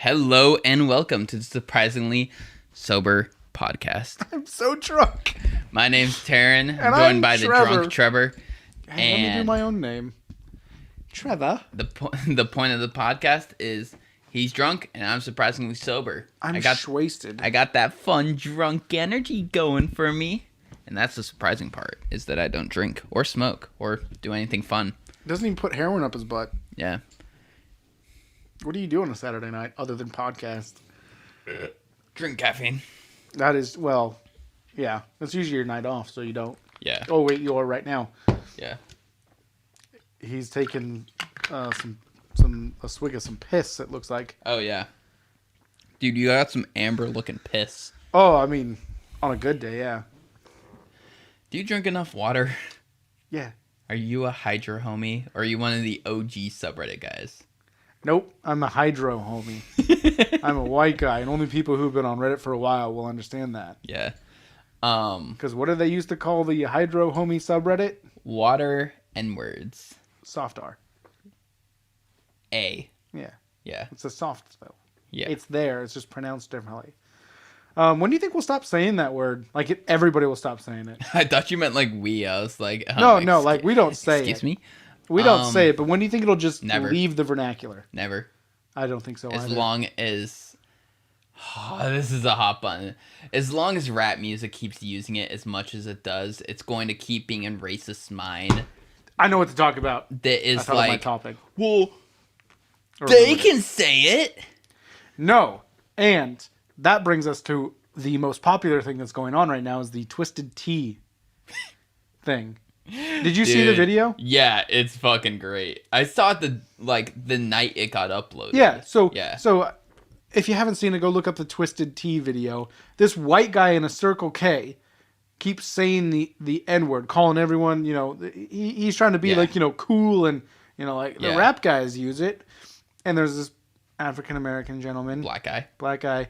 Hello and welcome to the Surprisingly Sober podcast. I'm so drunk. My name's Taryn. And I'm joined I'm by the Trevor. drunk Trevor. Hey, let me do my own name. Trevor. The point of the podcast is he's drunk and I'm surprisingly sober. I'm wasted. I got that fun drunk energy going for me. And that's the surprising part, is that I don't drink or smoke or do anything fun. Doesn't even put heroin up his butt. Yeah. What do you do on a Saturday night other than podcast? Drink caffeine. That is, well, yeah. That's usually your night off, so you don't. Yeah. Oh, wait, you are right now. Yeah. He's taking a swig of some piss, it looks like. Oh, yeah. Dude, you got some amber-looking piss. Oh, I mean, on a good day, yeah. Do you drink enough water? Yeah. Are you a hydro homie, or are you one of the OG subreddit guys? Nope, I'm a hydro homie. I'm a white guy, and only people who've been on Reddit for a while will understand that. Yeah. Because what do they used to call the hydro homie subreddit? Water and words. Soft R. A. Yeah. Yeah. It's a soft spell. Yeah. It's there. It's just pronounced differently. When do you think we'll stop saying that word? Like, everybody will stop saying it. I thought you meant like we. I was like, No, like we don't say excuse it. me? We don't say it, but when do you think it'll just never. leave the vernacular? Never. I don't think so As either. long as... Oh, this is a hot button. As long as rap music keeps using it as much as it does, it's going to keep being in racist mind. I know what to talk about. That is I thought of my topic. Well, Or they can say it. No. And that brings us to the most popular thing that's going on right now is the Twisted Tea thing. Did you see the video? Yeah, it's fucking great. I saw it the night it got uploaded. Yeah. So if you haven't seen it, go look up the Twisted Tea video. This white guy in a Circle K keeps saying the N-word, calling everyone, he's trying to be like, cool and, the rap guys use it. And there's this African-American gentleman. Black guy.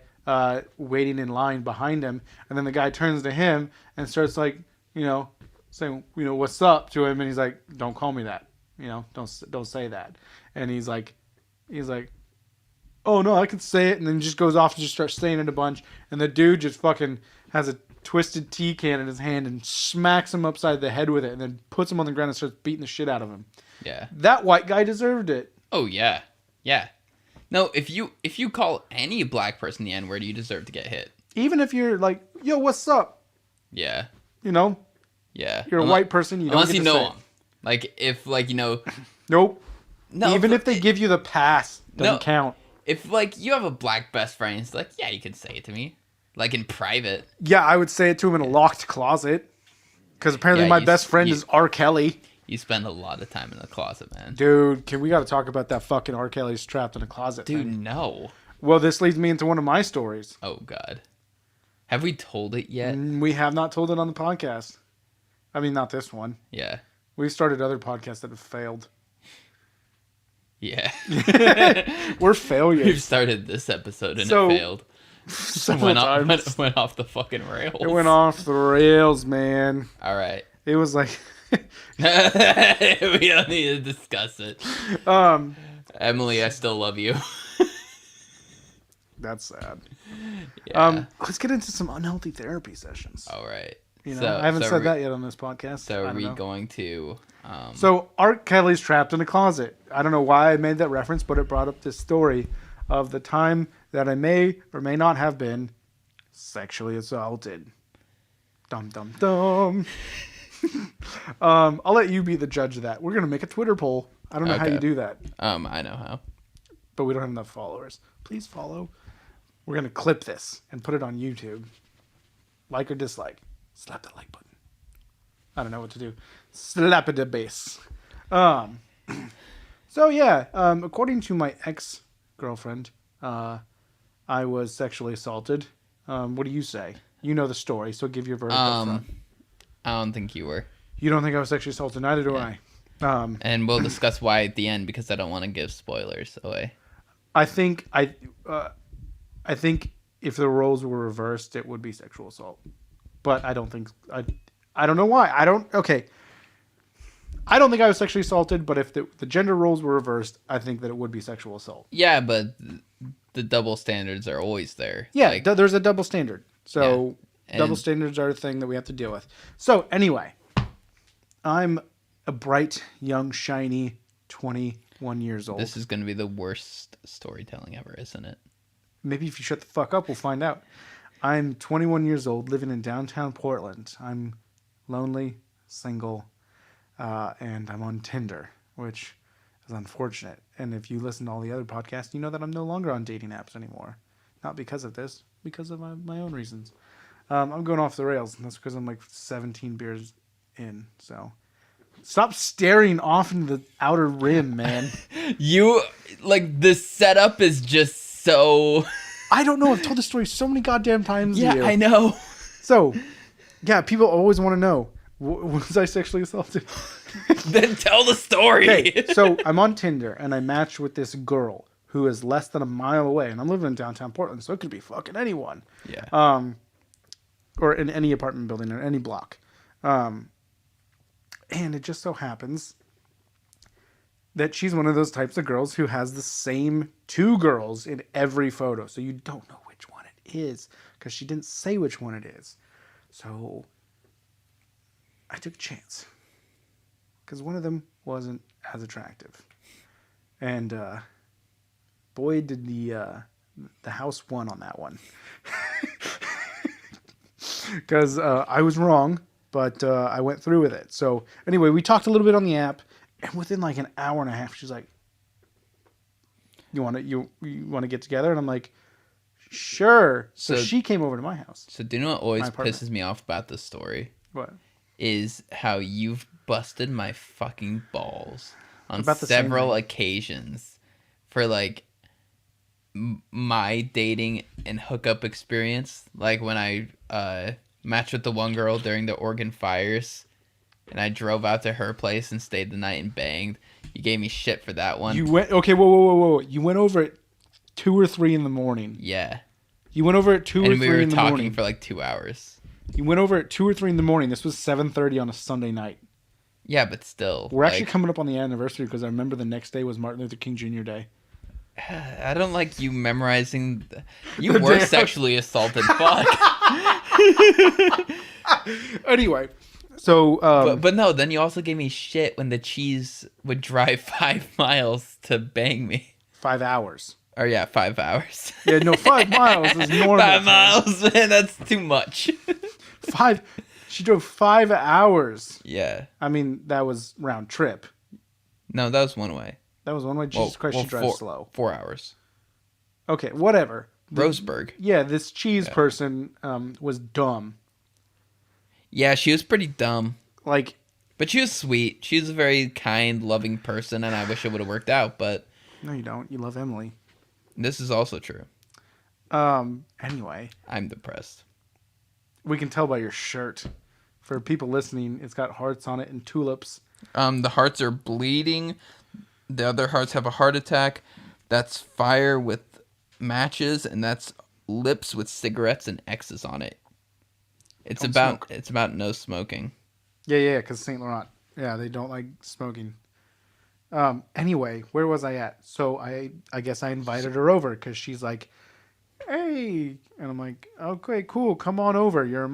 Waiting in line behind him. And then the guy turns to him and starts like, saying, what's up to him. And he's like, don't call me that. Don't say that. And he's like, oh no, I can say it. And then just goes off and just starts saying it a bunch. And the dude just fucking has a Twisted Tea can in his hand and smacks him upside the head with it. And then puts him on the ground and starts beating the shit out of him. Yeah. That white guy deserved it. Oh yeah. Yeah. No, if you call any black person the N-word, you deserve to get hit. Even if you're like, yo, what's up? Yeah. Yeah. You're a white person. You don't unless get you to know say them. Like if Nope. No. Even if they give you the pass, doesn't count. If you have a black best friend, it's like, yeah, you can say it to me, like in private. Yeah, I would say it to him in a locked closet. Because apparently my best friend is R. Kelly. You spend a lot of time in the closet, man. Dude, we got to talk about that fucking R. Kelly's trapped in a closet Dude, thing. no. Well, this leads me into one of my stories. Oh, God. Have we told it yet? We have not told it on the podcast. I mean, not this one. Yeah. We've started other podcasts that have failed. Yeah. We're failures. We've started this episode and it failed. Several times. Went off the fucking rails. It went off the rails, man. All right. It was like... We don't need to discuss it. Emily, I still love you. That's sad. Yeah. Let's get into some unhealthy therapy sessions. All right. I haven't said that yet on this podcast. So are we going to... So R. Kelly's trapped in a closet. I don't know why I made that reference, but it brought up this story of the time that I may or may not have been sexually assaulted. Dum, dum, dum. I'll let you be the judge of that. We're going to make a Twitter poll. I don't know how you do that. I know how. But we don't have enough followers. Please follow. We're going to clip this and put it on YouTube. Like or dislike. Slap the like button. I don't know what to do. Slap it to base. So yeah, according to my ex-girlfriend, I was sexually assaulted. What do you say? You know the story, so give your verdict up front. I don't think you were. You don't think I was sexually assaulted? Neither do I. And we'll discuss why at the end because I don't want to give spoilers away. I think if the roles were reversed, it would be sexual assault. But I don't think I don't know why. I don't think I was sexually assaulted, but if the gender roles were reversed, I think that it would be sexual assault. Yeah, but the double standards are always there. Yeah, Like, there's a double standard. So yeah. double standards are a thing that we have to deal with. So anyway, I'm a bright, young, shiny 21 years old. this is going to be the worst storytelling ever, isn't it? Maybe if you shut the fuck up, we'll find out. I'm 21 years old, living in downtown Portland. I'm lonely, single, and I'm on Tinder, which is unfortunate. And if you listen to all the other podcasts, you know that I'm no longer on dating apps anymore. Not because of this, because of my own reasons. I'm going off the rails, and that's because I'm like 17 beers in. So stop staring off into the outer rim, man. You, like, the setup is just so... I don't know. I've told this story so many goddamn times to you. I know. So, yeah, people always want to know, was I sexually assaulted? Then tell the story. Okay, so I'm on Tinder, and I matched with this girl who is less than a mile away, and I'm living in downtown Portland, so it could be fucking anyone. Yeah. Or in any apartment building or any block. And it just so happens that she's one of those types of girls who has the same two girls in every photo. So you don't know which one it is because she didn't say which one it is. So I took a chance because one of them wasn't as attractive. And boy, did the house won on that one. Because I was wrong, but I went through with it. So anyway, we talked a little bit on the app. And within like an hour and a half, she's like, "You want to get together?" And I'm like, "Sure." So she came over to my house. So do you know what always pisses me off about this story? What? Is how you've busted my fucking balls on About the several occasions for like my dating and hookup experience. Like when I matched with the one girl during the Oregon fires. And I drove out to her place and stayed the night and banged. You gave me shit for that one. You went... Okay, whoa. You went over at 2 or 3 in the morning. Yeah. You went over at 2 or 3 in the morning. And we were talking for like 2 hours. You went over at 2 or 3 in the morning. This was 7:30 on a Sunday night. Yeah, but still. We're actually coming up on the anniversary because I remember the next day was Martin Luther King Jr. Day. I don't like you memorizing... You were sexually assaulted. Fuck. Anyway... So, but no, then you also gave me shit when the cheese would drive 5 miles to bang me. 5 hours. Or yeah, 5 hours. Yeah, no, 5 miles is normal. 5 miles, man, that's too much. She drove 5 hours. Yeah. I mean, that was round trip. No, that was one way. That was one way? Jesus Christ, she drives slow. 4 hours. Okay, whatever. Roseburg. Yeah, this cheese person was dumb. Yeah, she was pretty dumb. Like, but she was sweet. She was a very kind, loving person, and I wish it would have worked out, but... No, you don't. You love Emily. This is also true. Anyway. I'm depressed. We can tell by your shirt. For people listening, it's got hearts on it and tulips. The hearts are bleeding. The other hearts have a heart attack. That's fire with matches, and that's lips with cigarettes and X's on it. It's about no smoking. Yeah, because Saint Laurent. Yeah, they don't like smoking. Anyway, where was I at? So I guess I invited her over because she's like, "Hey," and I'm like, "Okay, cool, come on over. You're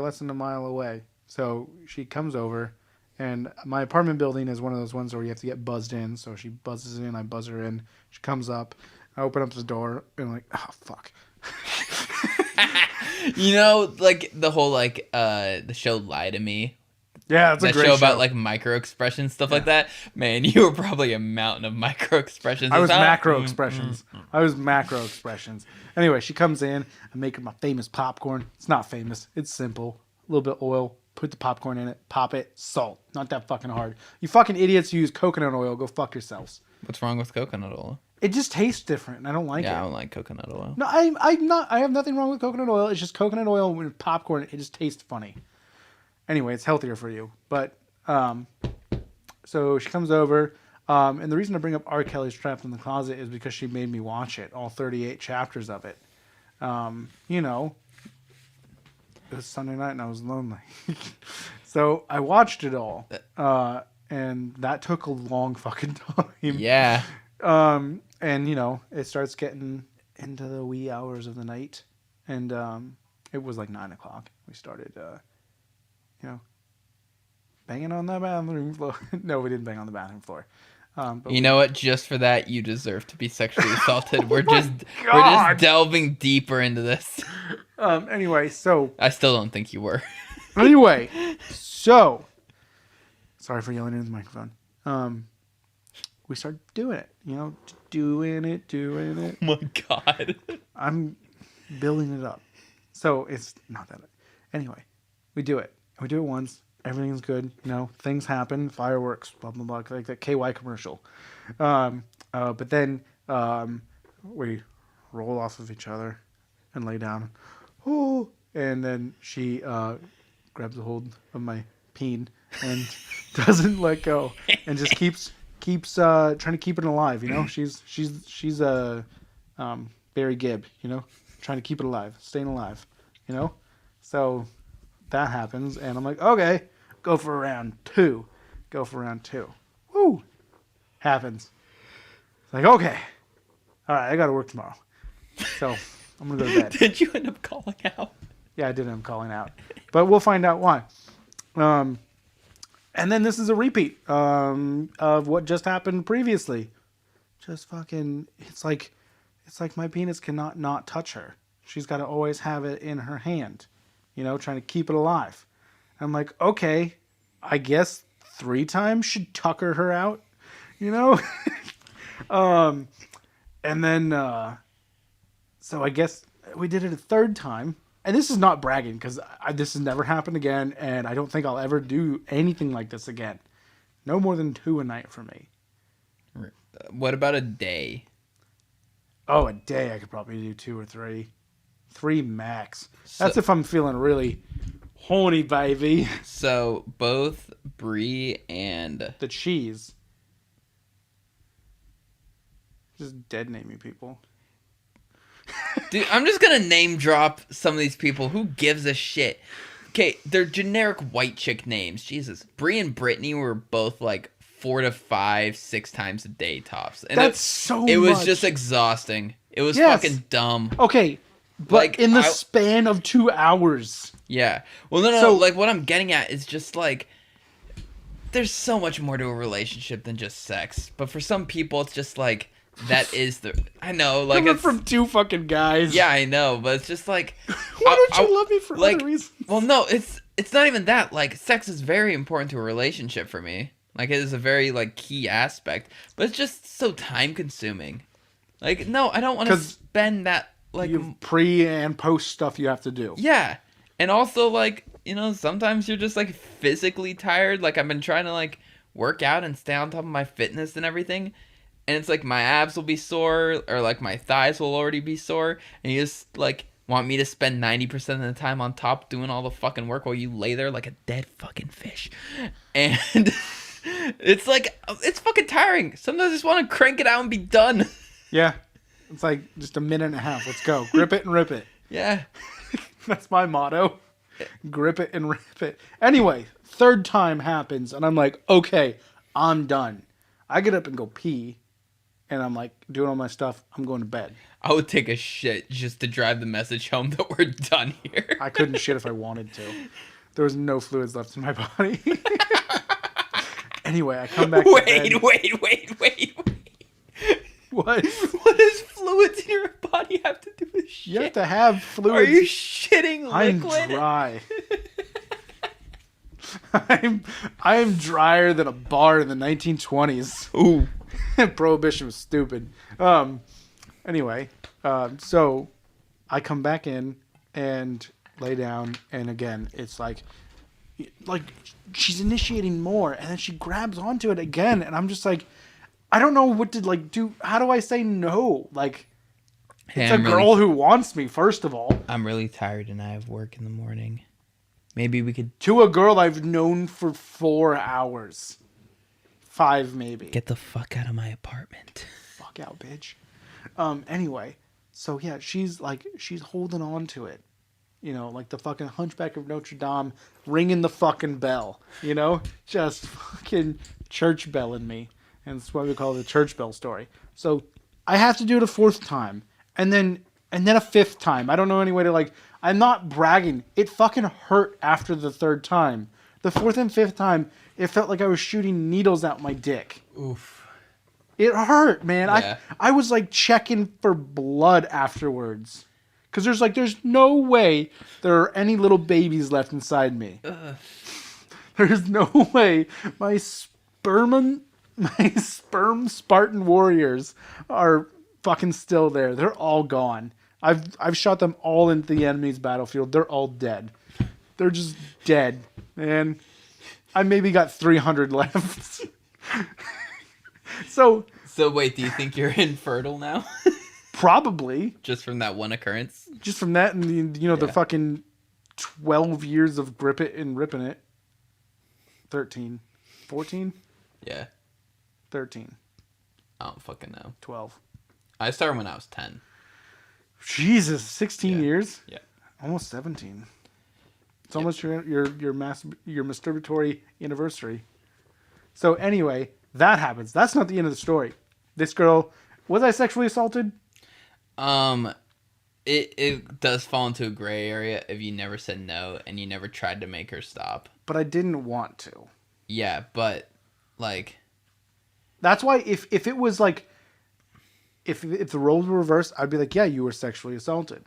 less than a mile away." So she comes over, and my apartment building is one of those ones where you have to get buzzed in. So she buzzes in, I buzz her in. She comes up, I open up the door, and I'm like, "Oh fuck." You know, like the whole the show Lie to Me. Yeah, it's a great show about like micro expressions, stuff like that. Man, you were probably a mountain of micro expressions. I was macro expressions. I was macro expressions. Anyway, she comes in. I'm making my famous popcorn. It's not famous. It's simple. A little bit of oil. Put the popcorn in it. Pop it. Salt. Not that fucking hard. You fucking idiots who use coconut oil, go fuck yourselves. What's wrong with coconut oil? It just tastes different, and I don't like it. Yeah, I don't like coconut oil. No, I'm not. I have nothing wrong with coconut oil. It's just coconut oil with popcorn. It just tastes funny. Anyway, it's healthier for you. But so she comes over, and the reason I bring up R. Kelly's Trapped in the Closet is because she made me watch it, all 38 chapters of it. You know, it was Sunday night and I was lonely, so I watched it all, and that took a long fucking time. Yeah. And you know, it starts getting into the wee hours of the night, and it was like 9 o'clock. We started, banging on the bathroom floor. No, we didn't bang on the bathroom floor. But You know what? Just for that, you deserve to be sexually assaulted. Oh we're my just God. delving deeper into this. Anyway, so I still don't think you were. Anyway, so sorry for yelling into the microphone. We started doing it, doing it. Oh my God. I'm building it up. So it's not that. Anyway, we do it. We do it once. Everything's good. Things happen. Fireworks, blah, blah, blah. Like that KY commercial. But then we roll off of each other and lay down. Oh, and then she grabs a hold of my peen and doesn't let go and just keeps trying to keep it alive. She's a Barry Gibb. Trying to keep it alive, staying alive. So that happens, and I'm like, okay, go for round two. Woo, happens. It's like, okay, all right, I got to work tomorrow, so I'm gonna go to bed. Did you end up calling out? Yeah, I did end up calling out, but we'll find out why. And then this is a repeat of what just happened previously. Just fucking, it's like my penis cannot not touch her. She's got to always have it in her hand, trying to keep it alive. I'm like, okay, I guess 3 times should tucker her out, and then, so I guess we did it a 3rd time. And this is not bragging, because this has never happened again, and I don't think I'll ever do anything like this again. No more than 2 a night for me. What about a day? Oh, a day I could probably do 2 or 3. 3 max. That's if I'm feeling really horny, baby. So both Brie and the cheese. Just dead naming people. Dude, I'm just gonna name drop some of these people. Who gives a shit? Okay, they're generic white chick names. Jesus. Brie and Brittany were both like 4 to 5, 6 times a day tops. And That's so much. It was just exhausting. It was fucking dumb. Okay, but in the span of 2 hours. Yeah. Well, no. Like, what I'm getting at is just like, there's so much more to a relationship than just sex. But for some people, it's just like, that is the... I know, like, it's from 2 fucking guys. Yeah, I know, but it's just like... Why don't you love me for other reasons? Well, no, it's not even that. Like, sex is very important to a relationship for me. Like, it is a very, like, key aspect. But it's just so time-consuming. Like, no, I don't want to spend that, like... You have pre- and post stuff you have to do. Yeah. And also, like, sometimes you're just, like, physically tired. Like, I've been trying to, like, work out and stay on top of my fitness and everything. And it's like my abs will be sore, or like my thighs will already be sore, and you just like want me to spend 90% of the time on top doing all the fucking work while you lay there like a dead fucking fish. And it's like, it's fucking tiring. Sometimes I just want to crank it out and be done. Yeah. It's like just a minute and a half. Let's go. Grip it and rip it. Yeah. That's my motto. Grip it and rip it. Anyway, 3rd time happens, and I'm like, okay, I'm done. I get up and go pee. And I'm like, doing all my stuff. I'm going to bed. I would take a shit just to drive the message home that we're done here. I couldn't shit if I wanted to. There was no fluids left in my body. Anyway, I come back to bed. Wait. What? What does fluids in your body have to do with shit? You have to have fluids. Are you shitting liquid? I'm dry. I'm drier than a bar in the 1920s. Ooh. Prohibition was stupid. Anyway, so I come back in and lay down, and again, it's like she's initiating more, and then she grabs onto it again, and I'm just like, I don't know what to like do. How do I say no? Like, it's a girl who wants me, first of all. I'm really tired, and I have work in the morning. Maybe we could... To a girl I've known for 4 hours. 5 maybe. Get the fuck out of my apartment. Fuck out, bitch. Anyway, so yeah, she's holding on to it. Like the fucking Hunchback of Notre Dame ringing the fucking bell. Just fucking church belling me. And that's why we call it the church bell story. So I have to do it a 4th time. And then a fifth time. I don't know any way to like. I'm not bragging. It fucking hurt after the third time. The fourth and fifth time, it felt like I was shooting needles out my dick. Oof. It hurt, man. Yeah. I was like checking for blood afterwards. Because there's no way there are any little babies left inside me. Ugh. There's no way my sperm Spartan warriors are fucking still there. They're all gone. I've shot them all into the enemy's battlefield. They're all dead. They're just dead. And I maybe got 300 left. So wait, do you think you're infertile now? probably. Just from that one occurrence? Just from that and the fucking 12 years of grip it and ripping it. 13. 14? Yeah. 13. I don't fucking know. 12. I started when I was 10. Jesus, 16 years? Yeah. Almost 17. It's almost your masturbatory anniversary. So anyway, that happens. That's not the end of the story. This girl, was I sexually assaulted? It does fall into a gray area if you never said no and you never tried to make her stop. But I didn't want to. Yeah, but like that's why if it was like if the roles were reversed, I'd be like, yeah, you were sexually assaulted.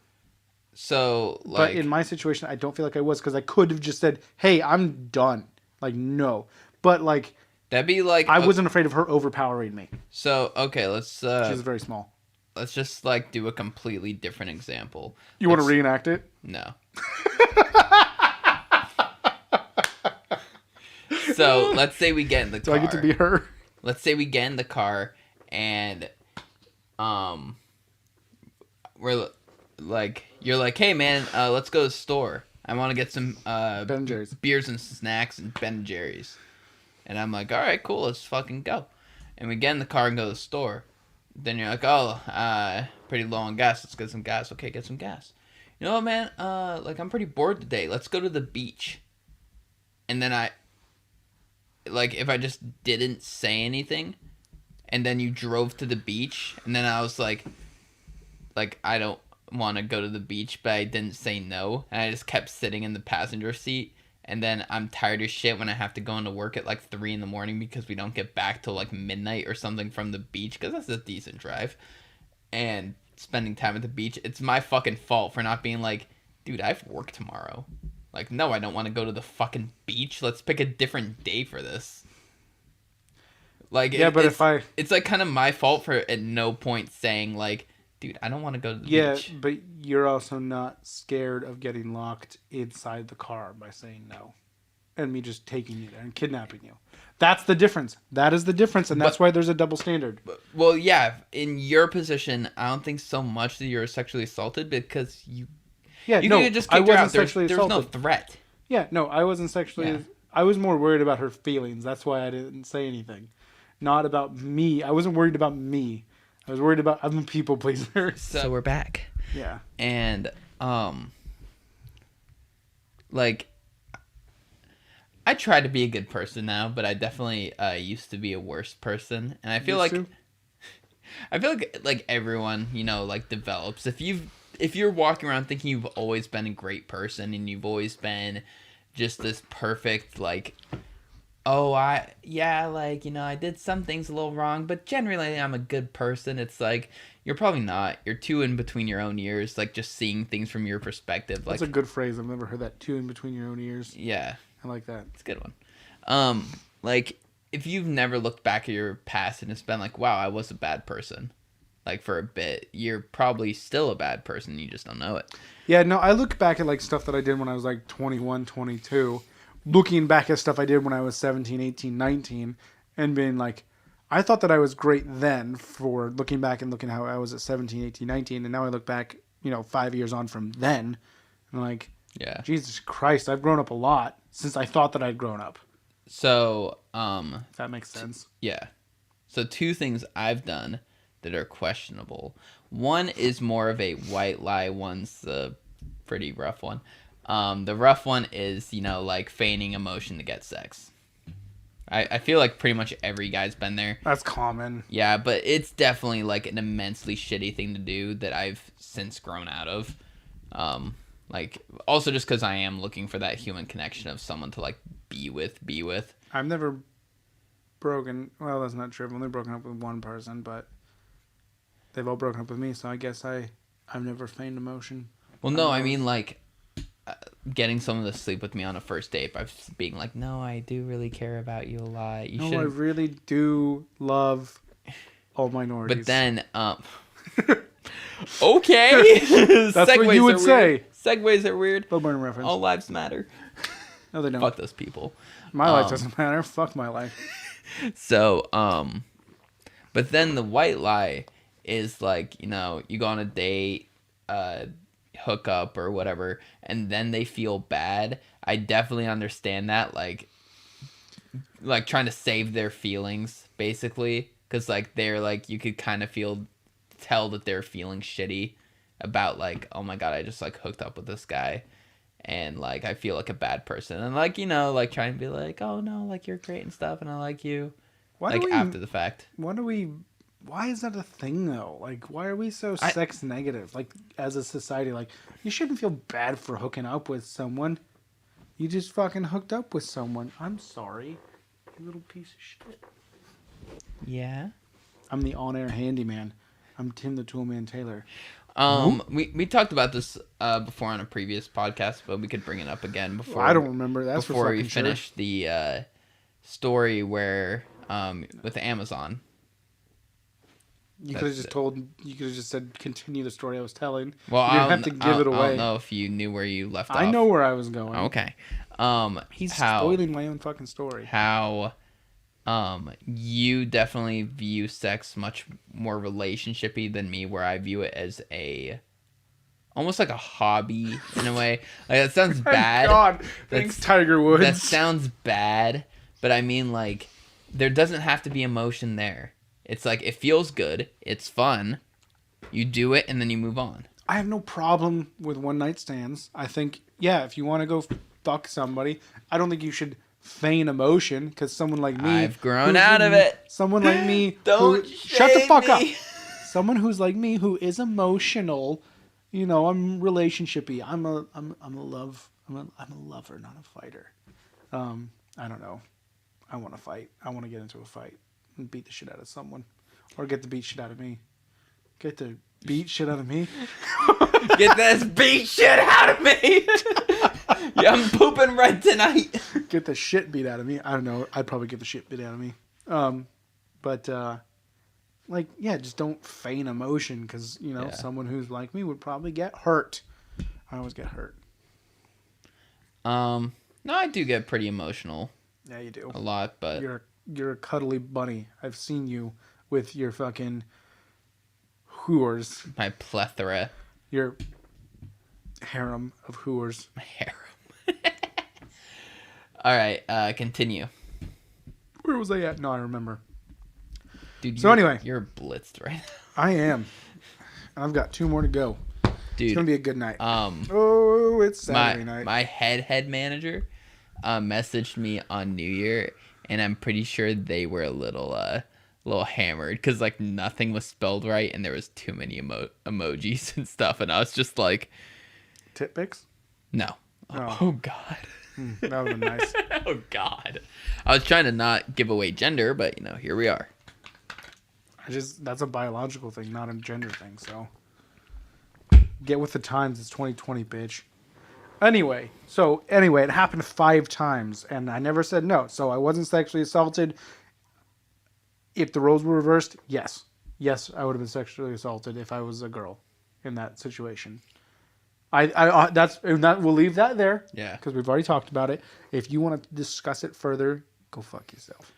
So like, but in my situation, I don't feel like I was because I could have just said, hey, I'm done. Like, no. But like that'd be like I wasn't afraid of her overpowering me. So okay, let's she was very small. Let's just like do a completely different example. You want to reenact it? No. So let's say we get in the car. Do I get to be her? Let's say we get in the car and we're like, you're like, hey man, let's go to the store. I want to get some Ben & Jerry's beers and snacks and Ben & Jerry's. And I'm like, all right, cool, let's fucking go. And we get in the car and go to the store. Then you're like, oh, pretty low on gas. Let's get some gas. Okay, get some gas. You know what, man? Like, I'm pretty bored today. Let's go to the beach. And then if I just didn't say anything, and then you drove to the beach, and then I was like, I don't want to go to the beach, but I didn't say no, and I just kept sitting in the passenger seat. And then I'm tired as shit when I have to go into work at like 3 a.m. because we don't get back till like midnight or something from the beach, because that's a decent drive. And spending time at the beach, it's my fucking fault for not being like, dude, I have work tomorrow. Like, no, I don't want to go to the fucking beach. Let's pick a different day for this. Like, yeah, it's like kind of my fault for at no point saying like, dude, I don't want to go to the beach. Yeah, but you're also not scared of getting locked inside the car by saying no. And me just taking you there and kidnapping you. That's the difference. That is the difference, and that's why there's a double standard. Well, yeah, in your position, I don't think so much that you're sexually assaulted because you could just kick her out. There's no threat. Yeah, no, I wasn't sexually... Yeah. I was more worried about her feelings. That's why I didn't say anything. Not about me. I wasn't worried about me. I was worried about I'm a people pleaser. So we're back. Yeah. And like I try to be a good person now, but I definitely used to be a worse person. And I feel like everyone, like develops. If you're walking around thinking you've always been a great person and you've always been just this perfect like, oh, I did some things a little wrong, but generally I'm a good person. It's like, you're probably not. You're too in between your own ears, like just seeing things from your perspective. That's a good phrase. I've never heard that. Too in between your own ears. Yeah. I like that. It's a good one. Like, if you've never looked back at your past and it's been like, wow, I was a bad person, like for a bit, you're probably still a bad person. You just don't know it. Yeah, no, I look back at like stuff that I did when I was like 21, 22. Looking back at stuff I did when I was 17, 18, 19, and being like, I thought that I was great then for looking back and looking how I was at 17, 18, 19, and now I look back, 5 years on from then, and I'm like, yeah, Jesus Christ, I've grown up a lot since I thought that I'd grown up. So, if that makes sense. Yeah. So 2 things I've done that are questionable. One is more of a white lie, one's a pretty rough one. The rough one is, like feigning emotion to get sex. I feel like pretty much every guy's been there. That's common. Yeah, but it's definitely like an immensely shitty thing to do that I've since grown out of. Like also just because I am looking for that human connection of someone to like be with. I've never broken. Well, that's not true. I've only broken up with one person, but they've all broken up with me. So I guess I've never feigned emotion. Well, no, I mean like getting someone to sleep with me on a first date by being like, no, I do really care about you a lot. You should. I really do love all minorities. But then, okay. That's what you would say. Segues are weird. Bob Marley reference. All lives matter. No, they don't. Fuck those people. My life doesn't matter. Fuck my life. So, but then the white lie is like, you go on a date, hook up or whatever, and then they feel bad. I definitely understand that, like trying to save their feelings, basically, because like they're like you could kind of tell that they're feeling shitty about like, oh my god, I just like hooked up with this guy, and like I feel like a bad person, and like like trying to be like, oh no, like you're great and stuff, and I like you, after the fact. Why is that a thing though? Like, why are we so sex negative? Like, as a society, like, you shouldn't feel bad for hooking up with someone. You just fucking hooked up with someone. I'm sorry, you little piece of shit. Yeah. I'm the on-air handyman. I'm Tim the Toolman Taylor. We talked about this before on a previous podcast, but we could bring it up again before. I don't remember. That's before for we fucking finish sure. the story where with Amazon. You could have just said continue the story I was telling. Well, you didn't have to give it away. I don't know if you knew where you left off. I know where I was going. Okay. He's spoiling my own fucking story. How you definitely view sex much more relationshipy than me, where I view it as almost like a hobby in a way. Like that sounds bad. God, thanks, Tiger Woods. That sounds bad, but I mean like there doesn't have to be emotion there. It's like it feels good, it's fun. You do it and then you move on. I have no problem with one night stands. I think if you want to go fuck somebody, I don't think you should feign emotion because someone like me, I've grown out of it. Someone like me, don't shut the fuck up. me. Someone who's like me who is emotional, I'm relationshipy. I'm a lover, not a fighter. I don't know. I want to fight. I want to get into a fight and beat the shit out of someone, or get the beat shit out of me. Get the beat shit out of me. Get this beat shit out of me. Yeah, I'm pooping red tonight. Get the shit beat out of me. I don't know. I'd probably get the shit beat out of me. Just don't feign emotion because, someone who's like me would probably get hurt. I always get hurt. No, I do get pretty emotional. Yeah, you do. A lot, but... You're a cuddly bunny. I've seen you with your fucking whores. My plethora. Your harem of whores. My harem. All right, continue. Where was I at? No, I remember. Dude, anyway. You're blitzed right now. I am. And I've got 2 more to go. Dude. It's going to be a good night. It's Saturday night. My head manager messaged me on New Year, and I'm pretty sure they were a little hammered because like nothing was spelled right and there was too many emojis and stuff, and I was just like, tit pics? No. Oh God. That would have been nice. Oh God. I was trying to not give away gender, but here we are. That's a biological thing, not a gender thing. So get with the times. It's 2020, bitch. Anyway, it happened 5 times, and I never said no. So I wasn't sexually assaulted. If the roles were reversed, yes. Yes, I would have been sexually assaulted if I was a girl in that situation. We'll leave that there. Yeah. Because we've already talked about it. If you want to discuss it further, go fuck yourself.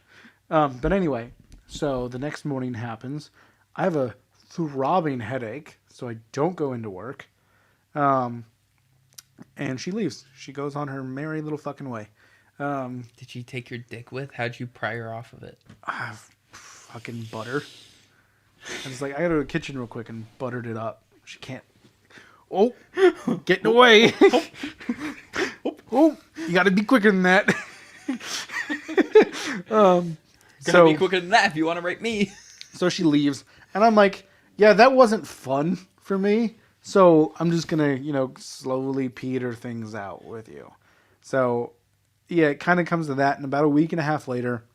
But anyway, so the next morning happens. I have a throbbing headache, so I don't go into work. And she leaves. She goes on her merry little fucking way. Did she take your dick with? How'd you pry her off of it? Fucking butter. I was like, I gotta go to the kitchen real quick and buttered it up. She can't. Oh, getting away. Oh, you gotta be quicker than that. Gonna So be quicker than that if you want to write me. so she leaves, and I'm like, yeah, that wasn't fun for me. So I'm just gonna, slowly peter things out with you. So yeah, it kind of comes to that. And about a week and a half later,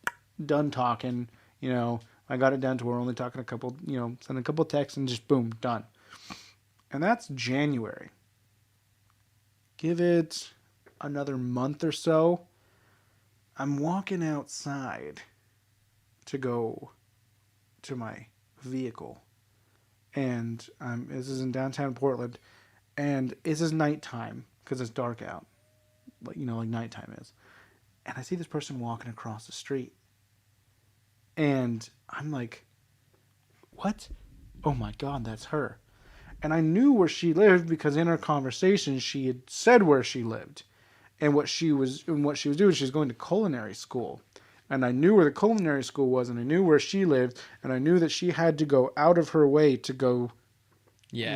done talking. I got it down to we're only talking a couple, sending a couple texts and just boom, done. And that's January. Give it another month or so. I'm walking outside to go to my vehicle. And this is in downtown Portland. And this is nighttime because it's dark out. Like nighttime is. And I see this person walking across the street. And I'm like, what? Oh my God, that's her. And I knew where she lived because in our conversation she had said where she lived and what she was doing. She was going to culinary school. And I knew where the culinary school was, and I knew where she lived, and I knew that she had to go out of her way to go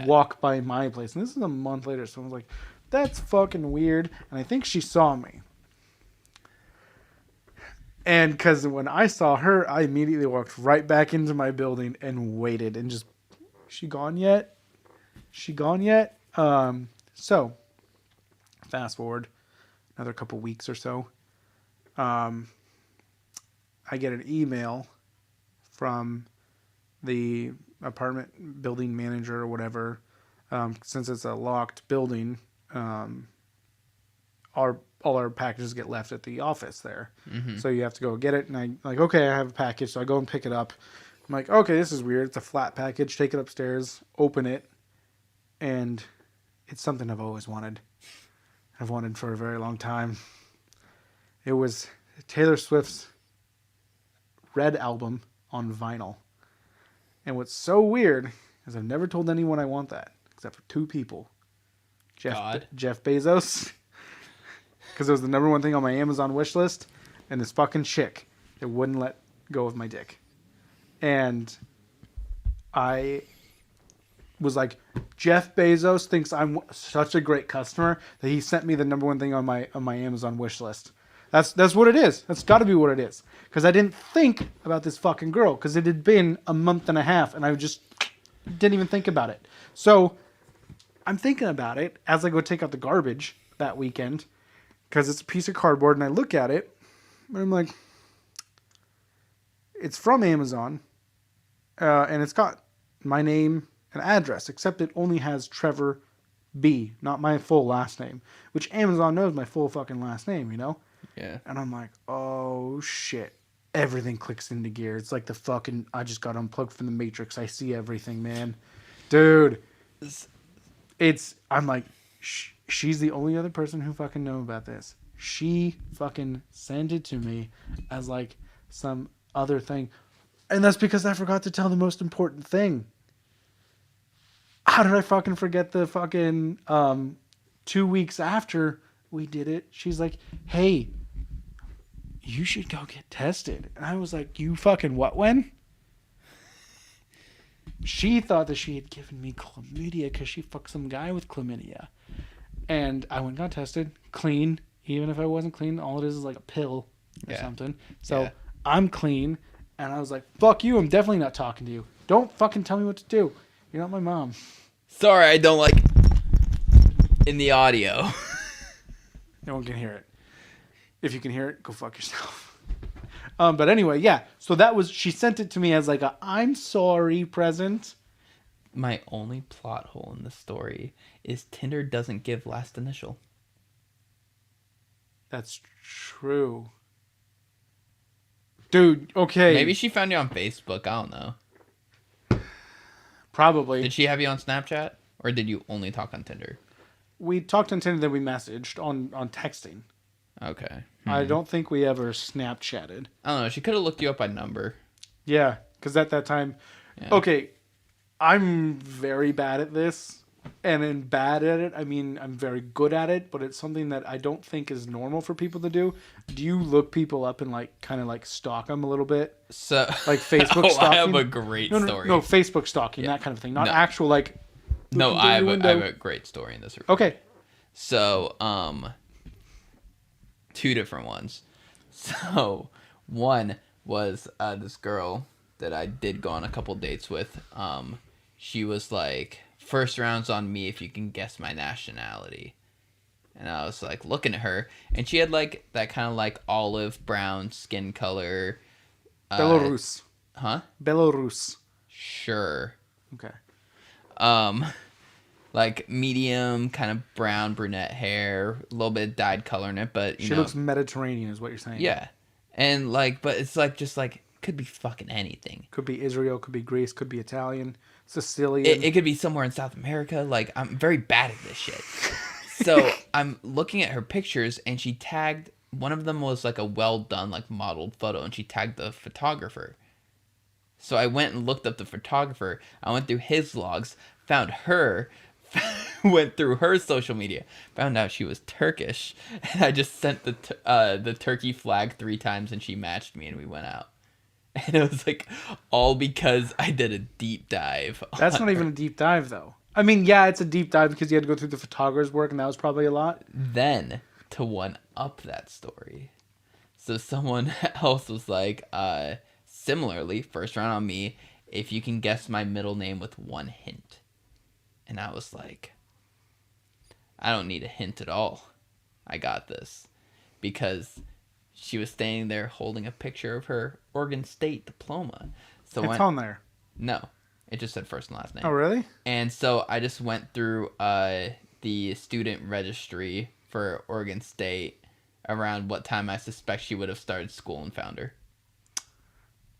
walk by my place. And this is a month later, so I was like, that's fucking weird. And I think she saw me. And because when I saw her, I immediately walked right back into my building and waited and just, she gone yet? So, fast forward another couple weeks or so. I get an email from the apartment building manager or whatever. Since it's a locked building, all our packages get left at the office there. Mm-hmm. So you have to go get it. And I'm like, okay, I have a package. So I go and pick it up. I'm like, okay, this is weird. It's a flat package. Take it upstairs, open it. And it's something I've always wanted. I've wanted for a very long time. It was Taylor Swift's Red album on vinyl. And what's so weird is I've never told anyone I want that, except for two people. Jeff Bezos, because it was the number one thing on my Amazon wish list, and this fucking chick that wouldn't let go of my dick. And I was like, Jeff Bezos thinks I'm such a great customer that he sent me the number one thing on my Amazon wish list. That's what it is. That's got to be what it is. Because I didn't think about this fucking girl. Because it had been a month and a half. And I just didn't even think about it. So I'm thinking about it as I go take out the garbage that weekend. Because it's a piece of cardboard. And I look at it. And I'm like, it's from Amazon. And it's got my name and address. Except it only has Trevor B. Not my full last name. Which Amazon knows my full fucking last name, Yeah. And I'm like, oh shit. Everything clicks into gear. It's like the fucking, I just got unplugged from the Matrix. I see everything, man. Dude. I'm like, she's the only other person who fucking know about this. She fucking sent it to me as like some other thing. And that's because I forgot to tell the most important thing. How did I fucking forget the fucking 2 weeks after we did it? She's like, hey, you should go get tested. And I was like, you fucking what when? She thought that she had given me chlamydia because she fucked some guy with chlamydia. And I went and got tested. Clean. Even if I wasn't clean, all it is like a pill or something. So I'm clean. And I was like, fuck you. I'm definitely not talking to you. Don't fucking tell me what to do. You're not my mom. Sorry, I don't like in the audio. No one can hear it. If you can hear it, go fuck yourself. But anyway, yeah. So that was, she sent it to me as like a I'm sorry present. My only plot hole in the story is Tinder doesn't give last initial. That's true. Dude, okay. Maybe she found you on Facebook. I don't know. Probably. Did she have you on Snapchat? Or did you only talk on Tinder? We talked on Tinder, then we messaged on texting. Okay. I don't think we ever Snapchatted. I don't know. She could have looked you up by number. Yeah, because at that time... Yeah. Okay, I'm very bad at this. And in bad at it, I mean I'm very good at it, but it's something that I don't think is normal for people to do. Do you look people up and like kind of like stalk them a little bit? So like Facebook stalking? I have a great story. No, Facebook stalking, that kind of thing. Not actual like... No, I have a great story in this regard. Okay. So, two different ones. So one was this girl that I did go on a couple dates with. She was like, first round's on me if you can guess my nationality. And I was like looking at her, and she had like that kind of like olive brown skin color. Belarus. Huh? Belarus. Sure. Okay. Like medium kind of brown brunette hair, a little bit of dyed color in it, but she looks Mediterranean, is what you're saying. Yeah, and like, but it's like just like could be fucking anything. Could be Israel, could be Greece, could be Italian, Sicilian. It could be somewhere in South America. Like I'm very bad at this shit. So I'm looking at her pictures, and she tagged one of them was like a well done like modeled photo, and she tagged the photographer. So I went and looked up the photographer. I went through his logs, found her. Went through her social media, found out she was Turkish, and I just sent the turkey flag 3 times, and she matched me, and we went out. And it was like all because I did a deep dive. That's not even a deep dive, though. I mean, yeah, it's a deep dive because you had to go through the photographer's work, and that was probably a lot. Then to one up that story, so someone else was like, similarly, first round on me, if you can guess my middle name with one hint. And I was like, I don't need a hint at all. I got this. Because she was standing there holding a picture of her Oregon State diploma. So it's on there. No. It just said first and last name. Oh, really? And so I just went through the student registry for Oregon State around what time I suspect she would have started school and found her.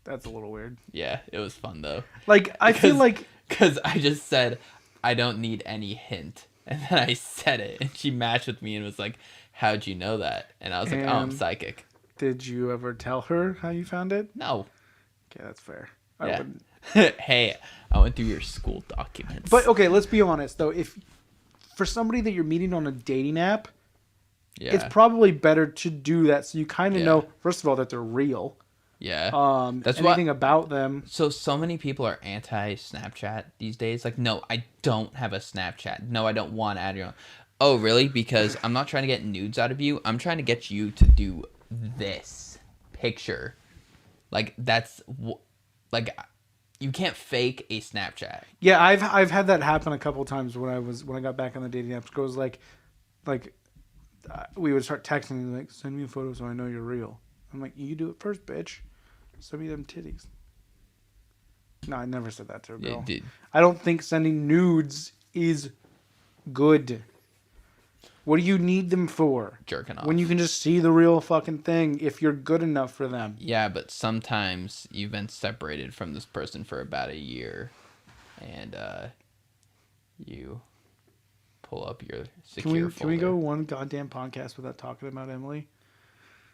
That's a little weird. Yeah, it was fun, though. Like, I feel like... Because I just said... I don't need any hint. And then I said it, and she matched with me and was like, how'd you know that? And I was like, oh, I'm psychic. Did you ever tell her how you found it? No. Okay, that's fair. Yeah. Hey, I went through your school documents. But, okay, let's be honest, though. If for somebody that you're meeting on a dating app, it's probably better to do that so you kind of know, first of all, that they're real. Yeah. That's anything about them. So many people are anti-Snapchat these days. Like, no, I don't have a Snapchat. No, I don't want to add your own. Oh, really? Because I'm not trying to get nudes out of you. I'm trying to get you to do this picture. Like, that's... Like, you can't fake a Snapchat. Yeah, I've had that happen a couple times when I got back on the dating apps. It goes like we would start texting like, send me a photo so I know you're real. I'm like, you do it first, bitch. Send me them titties. No, I never said that to a girl. Yeah, dude. I don't think sending nudes is good. What do you need them for? Jerking off. When you can just see the real fucking thing if you're good enough for them. Yeah, but sometimes you've been separated from this person for about a year, and you pull up your secure folder. Can we go one goddamn podcast without talking about Emily?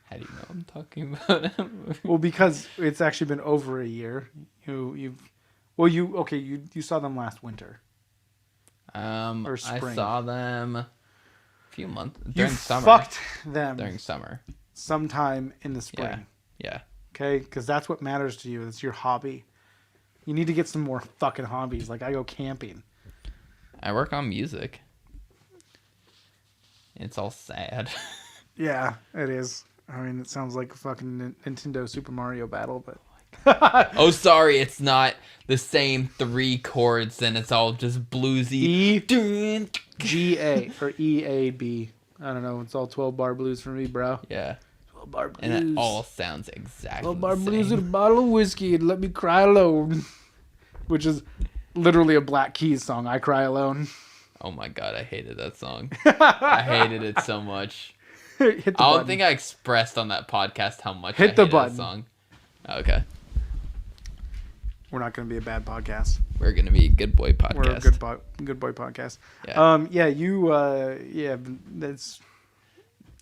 How do you know I'm talking about him? Well, because it's actually been over a year. You saw them last winter. Or spring. I saw them a few months during summer. Fucked them during summer. Sometime in the spring. Yeah. Okay, because that's what matters to you. It's your hobby. You need to get some more fucking hobbies. Like I go camping. I work on music. It's all sad. Yeah, it is. I mean, it sounds like a fucking Nintendo Super Mario battle, but... Oh, sorry, it's not the same 3 chords, and it's all just bluesy. E, G, A, or E, A, B. I don't know, it's all 12-bar blues for me, bro. Yeah. 12-bar blues. And it all sounds exactly 12-bar the blues same. and a bottle of whiskey and let me cry alone. Which is literally a Black Keys song, I Cry Alone. Oh my god, I hated that song. I hated it so much. Hit the I don't button. think I expressed on that podcast how much I Hit the hated button. that song. Okay. We're not going to be a bad podcast. We're going to be a good boy podcast. We're a good boy podcast. Yeah. That's...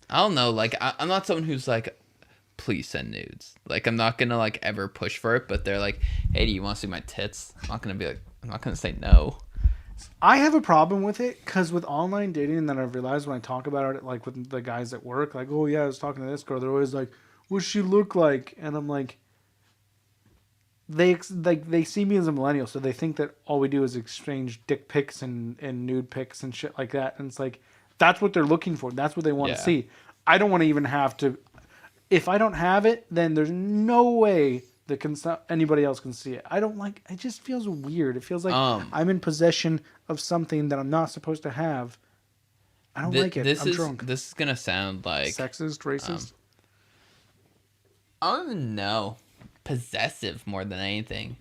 I don't know. Like, I'm not someone who's like, please send nudes. Like, I'm not going to like ever push for it, but they're like, hey, do you want to see my tits? I'm not going to say no. I have a problem with it because with online dating, and then I've realized when I talk about it, like with the guys at work, like, oh yeah, I was talking to this girl. They're always like, what's she look like? And I'm like, they see me as a millennial, so they think that all we do is exchange dick pics and nude pics and shit like that. And it's like, that's what they're looking for. That's what they want to see. I don't want to even have to. if I don't have it, then there's no way that anybody else can see it. I don't like. It just feels weird. It feels like I'm in possession of something that I'm not supposed to have. I don't like it. I'm drunk. This is gonna sound like sexist, racist. I don't even know. Possessive more than anything.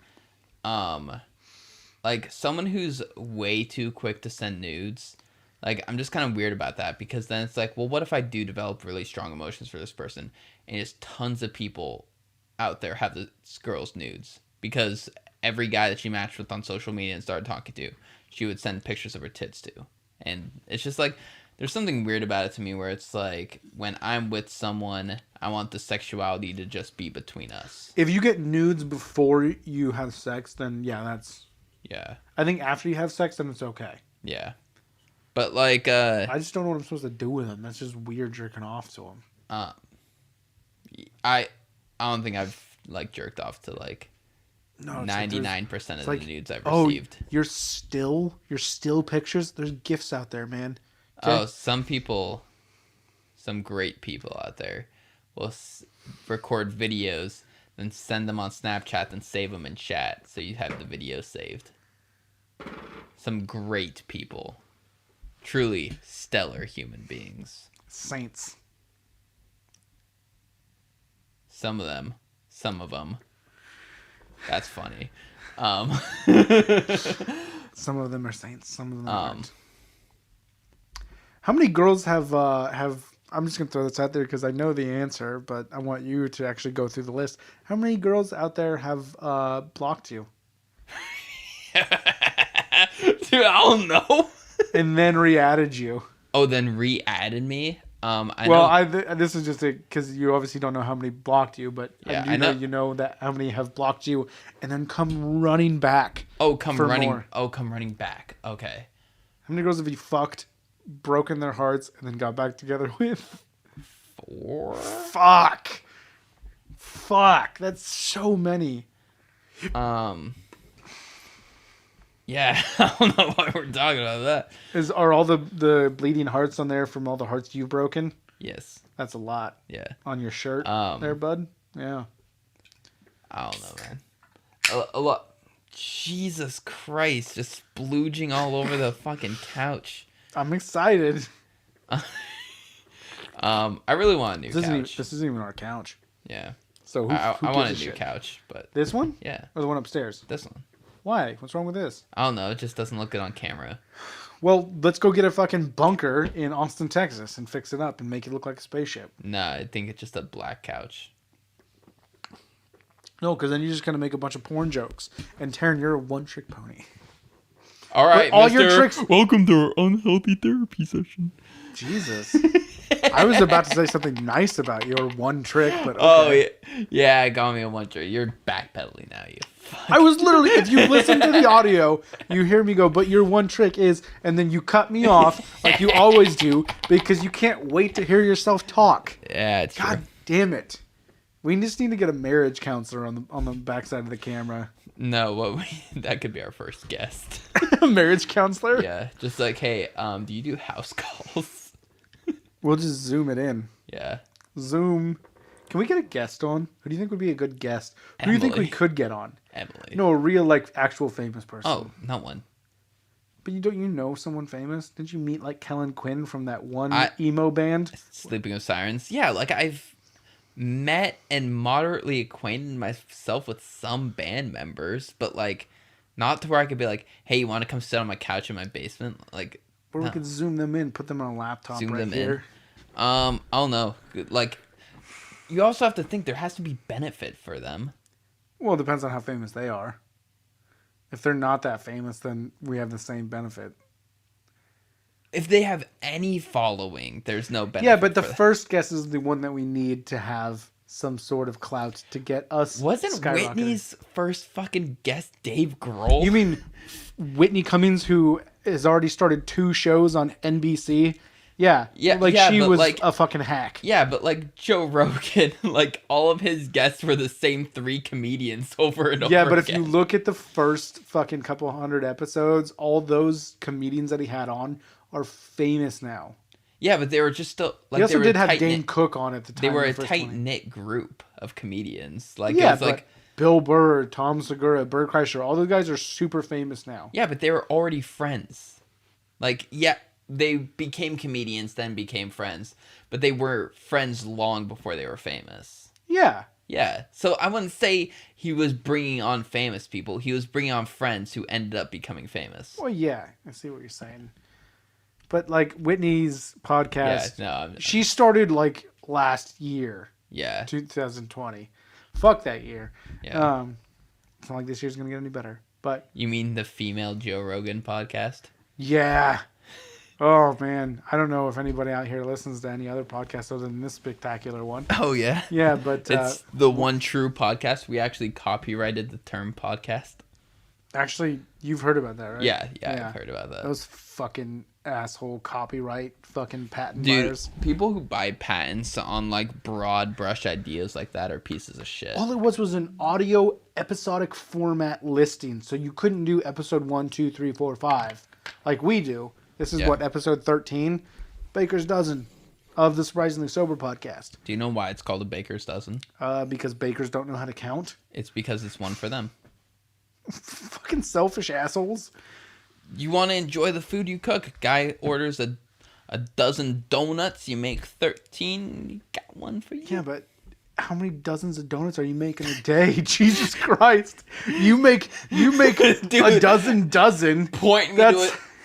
Like someone who's way too quick to send nudes. Like, I'm just kind of weird about that because then it's like, well, what if I do develop really strong emotions for this person and just tons of people out there have this girl's nudes because every guy that she matched with on social media and started talking to, she would send pictures of her tits to. And it's just like, there's something weird about it to me where it's like, when I'm with someone, I want the sexuality to just be between us. If you get nudes before you have sex, then yeah, that's... Yeah. I think after you have sex, then it's okay. Yeah. But like, I just don't know what I'm supposed to do with them. That's just weird jerking off to them. I don't think I've like jerked off to like 99% of the nudes I've received. Your still pictures. There's GIFs out there, man. Okay? Oh, some great people out there will record videos, then send them on Snapchat, and save them in chat, so you have the video saved. Some great people. Truly stellar human beings. Saints. Some of them. That's funny. Some of them are saints. Some of them aren't. How many girls have? I'm just gonna throw this out there because I know the answer, but I want you to actually go through the list. How many girls out there have blocked you? Dude, I don't know. And then re-added you. Oh, then re-added me? This is just because you obviously don't know how many blocked you, but yeah, I know you know that how many have blocked you and then come running back. Come running back. Okay. How many girls have you fucked, broken their hearts, and then got back together with? 4. Fuck. That's so many. Yeah, I don't know why we're talking about that. Are all the bleeding hearts on there from all the hearts you've broken? Yes. That's a lot. Yeah. On your shirt there, bud? Yeah. I don't know, man. A lot. Jesus Christ, just splooging all over the fucking couch. I'm excited. I really want a new couch. This isn't even our couch. Yeah. So I want a new couch, but... This one? Yeah. Or the one upstairs? This one. Why? What's wrong with this? I don't know. It just doesn't look good on camera. Well, let's go get a fucking bunker in Austin, Texas and fix it up and make it look like a spaceship. Nah, I think it's just a black couch. No, because then you're just going to make a bunch of porn jokes. And Taryn, you're a one-trick pony. All right, all your tricks... Welcome to our unhealthy therapy session. Jesus. I was about to say something nice about your one trick, but okay. Oh, yeah, I got me a one trick. You're backpedaling now, you fuck. I was literally, if you listen to the audio, you hear me go, but your one trick is, and then you cut me off like you always do because you can't wait to hear yourself talk. Yeah, it's God true. Damn it. We just need to get a marriage counselor on the backside of the camera. No, that could be our first guest. A marriage counselor? Yeah, just like, hey, do you do house calls? We'll just zoom it in. Yeah. Zoom. Can we get a guest on? Who do you think would be a good guest? Who do you think we could get on? Emily. No, a real, like, actual famous person. Oh, not one. But you know someone famous? Didn't you meet, like, Kellen Quinn from that one emo band? Sleeping with Sirens? Yeah, like, I've met and moderately acquainted myself with some band members, but, like, not to where I could be like, hey, you want to come sit on my couch in my basement? Like... Or we could zoom them in, put them on a laptop right here. I don't know. Like, you also have to think there has to be benefit for them. Well, it depends on how famous they are. If they're not that famous, then we have the same benefit. If they have any following, there's no benefit. Yeah, but the first guess is the one that we need to have some sort of clout to get us. Wasn't Whitney's first fucking guest Dave Grohl? You mean Whitney Cummings, who has already started 2 shows on NBC? Yeah. She was like a fucking hack. Yeah, but like Joe Rogan, like all of his guests were the same 3 comedians over and over again. Yeah, but if you look at the first fucking couple hundred episodes, all those comedians that he had on are famous now. Yeah, but they were just still like He also they were did a have tight Dane knit, Cook on at the time. they were in a the first tight 20. knit group of comedians. Like Yeah, it was but like Bill Burr, Tom Segura, Bert Kreischer, all those guys are super famous now. yeah, but they were already friends. Like yeah, they became comedians, then became friends, but they were friends long before they were famous. Yeah. Yeah, so I wouldn't say he was bringing on famous people. He was bringing on friends who ended up becoming famous. Well, yeah, I see what you're saying. But like Whitney's Yeah, podcast, no, she started like last year, yeah, 2020. Fuck that year. yeah. It's not like this year's gonna get any better. But You mean the female Joe Rogan podcast? yeah. Oh man, I don't know if anybody out here listens to any other podcast other than this spectacular one. Oh yeah, Yeah, but it's the one true podcast. We actually copyrighted the term podcast. actually, you've heard about that, right? Yeah, I've heard about that. Those fucking asshole copyright fucking patent Dude, buyers. people who buy patents on like broad brush ideas like that are pieces of shit. All it was an audio episodic format listing, so you couldn't do episode 1, 2, 3, 4, 5 like we do. This is Yeah. what, episode 13? Baker's Dozen of the Surprisingly Sober podcast. Do you know why it's called a baker's dozen? Because bakers don't know how to count. It's because it's one for them. Fucking selfish assholes. You want to enjoy the food you cook. Guy orders a dozen donuts. You make 13. You got one for you. Yeah, but how many dozens of donuts are you making a day? Jesus Christ. You make Dude, a dozen.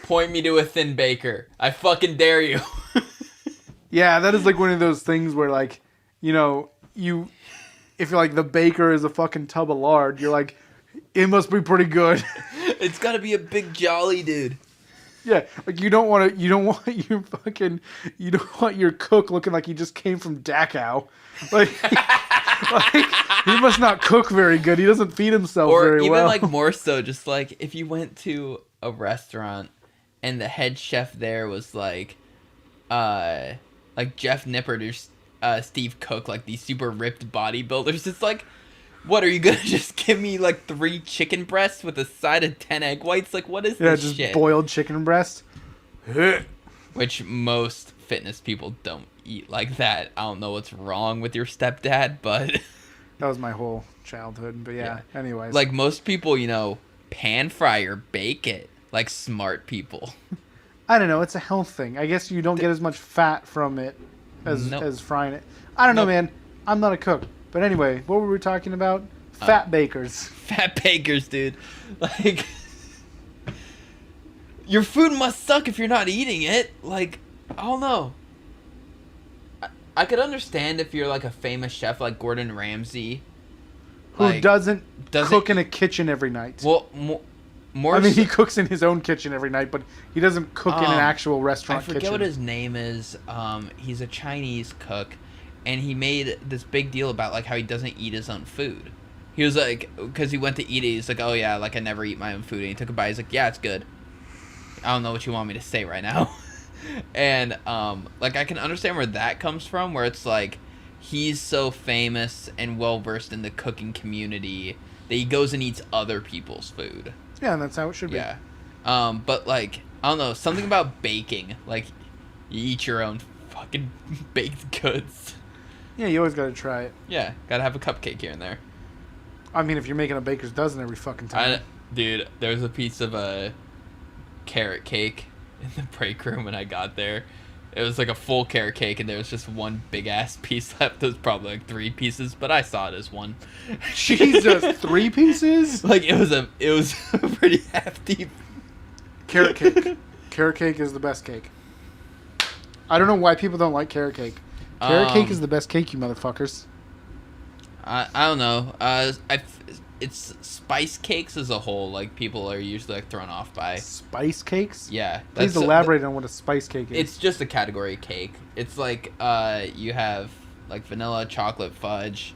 Point me to a thin baker. I fucking dare you. Yeah, that is like one of those things where like, you know, if you're like the baker is a fucking tub of lard, you're like, it must be pretty good. It's got to be a big jolly dude. Yeah, like you don't want your cook looking like he just came from Dachau. Like, he must not cook very good. He doesn't feed himself Or very even well. like more so, just like if you went to a restaurant and the head chef there was like Jeff Nippert or Steve Cook, like these super ripped bodybuilders. It's like, what, are you gonna just give me like 3 chicken breasts with a side of 10 egg whites? Like, what is Yeah, this just shit? boiled chicken breast. Which most fitness people don't eat like that. I don't know what's wrong with your stepdad, but That was my whole childhood. But yeah. Anyways, like most people, you know, pan fry or bake it. Like smart people. I don't know. It's a health thing. I guess you don't get as much fat from it as Nope. as frying it. I don't know, Nope. man. I'm not a cook. But anyway, what were we talking about? Fat bakers. Fat bakers, dude. Like, your food must suck if you're not eating it. Like, I don't know. I could understand if you're like a famous chef like Gordon Ramsay. Who like, doesn't cook in a kitchen every night. Well, more I mean, so- he cooks in his own kitchen every night, but he doesn't cook in an actual I restaurant forget kitchen. what his name is. He's a Chinese cook, and he made this big deal about like how he doesn't eat his own food. He was like, because he went to eat it, he's like, oh yeah, like I never eat my own food. And he took a bite. He's like, yeah, it's good. I don't know what you want me to say right now. And like I can understand where that comes from, where it's like he's so famous and well versed in the cooking community that he goes and eats other people's food. Yeah, and that's how it should be. Yeah. But like, I don't know, something about baking. Like, you eat your own fucking baked goods. Yeah, you always got to try it. Yeah, gotta have a cupcake here and there. I mean, if you're making a baker's dozen every fucking time. Dude, there was a piece of a carrot cake in the break room when I got there. It was like a full carrot cake, and there was just one big ass piece left. It was probably like 3 pieces, but I saw it as one. Jesus, 3 pieces? Like it was a pretty hefty. Carrot cake. Carrot cake is the best cake. I don't know why people don't like carrot cake. Carrot cake is the best cake, you motherfuckers. I don't know. It's spice cakes as a whole. Like people are usually like thrown off by. Spice cakes? Yeah. Please elaborate on what a spice cake is. It's just a category of cake. It's like you have like vanilla, chocolate, fudge,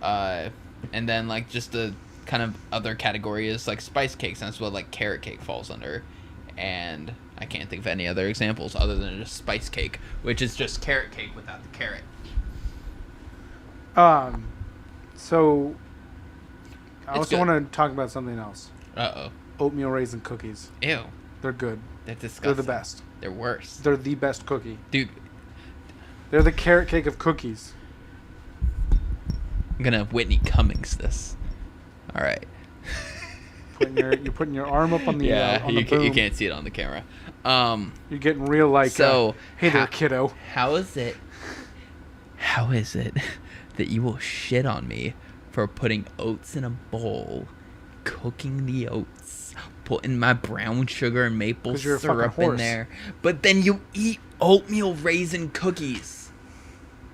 and then like just the kind of other category is like spice cakes, and that's what like carrot cake falls under. And I can't think of any other examples other than just spice cake, which is just carrot cake without the carrot. So I It's also good. want to talk about something else. Uh-oh. Oatmeal raisin cookies. Ew. They're good. They're disgusting. They're the best. They're worse. They're the best cookie. Dude. They're the carrot cake of cookies. I'm gonna Whitney Cummings this. All right. You're putting your arm up on the on the boom. You can't see it on the camera. You're getting real like. So hey there, kiddo. How is it that you will shit on me for putting oats in a bowl, cooking the oats, putting my brown sugar and maple syrup in there, but then you eat oatmeal raisin cookies?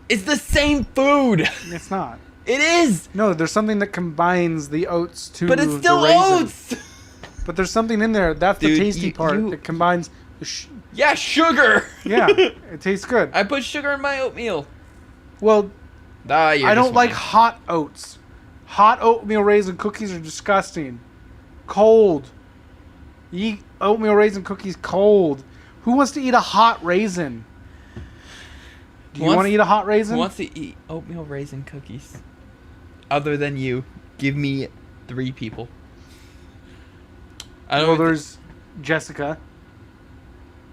It's the same food. It's not. It is. No, there's something that combines the oats to but it's still the raisin. oats. But there's something in there. That's the tasty part. It combines the sugar. Yeah, it tastes good. I put sugar in my oatmeal. Well, I don't like one. hot oats. Hot oatmeal raisin cookies are disgusting. Cold. You eat oatmeal raisin cookies cold. Who wants to eat a hot raisin? Do you want to eat a hot raisin? Who wants to eat oatmeal raisin cookies? Other than you. Give me 3 people. Well, there's Jessica.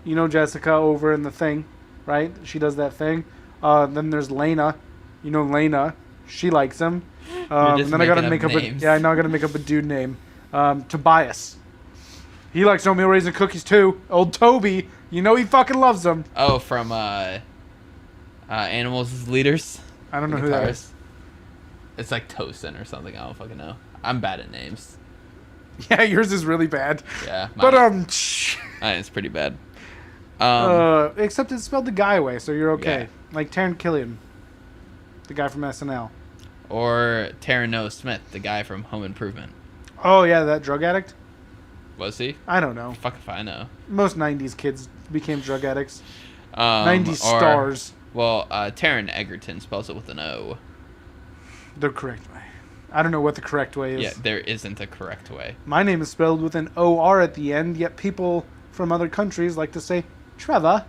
You know Jessica over in the thing, right? She does that thing. Then there's Lena. You know Lena. She likes him. And then I gotta make up names. I gotta make up a dude name. Tobias. He likes oatmeal raisin cookies too. Old Toby. You know he fucking loves them. Oh, from Animals as Leaders. I don't know who that is. It's like Tosin or something. I don't fucking know. I'm bad at names. Yeah, yours is really bad. Yeah, but it's pretty bad. Except it's spelled the guy way, so you're okay. Yeah. Like Taron Killian, the guy from SNL, or Taron Noah Smith, the guy from Home Improvement. Oh yeah, that drug addict. Was he? I don't know. Fuck if I know. Most '90s kids became drug addicts. '90s stars. Well, Taron Egerton spells it with an O. The correct way. I don't know what the correct way is. Yeah, there isn't a correct way. My name is spelled with an O-R at the end, yet people from other countries like to say Trevor.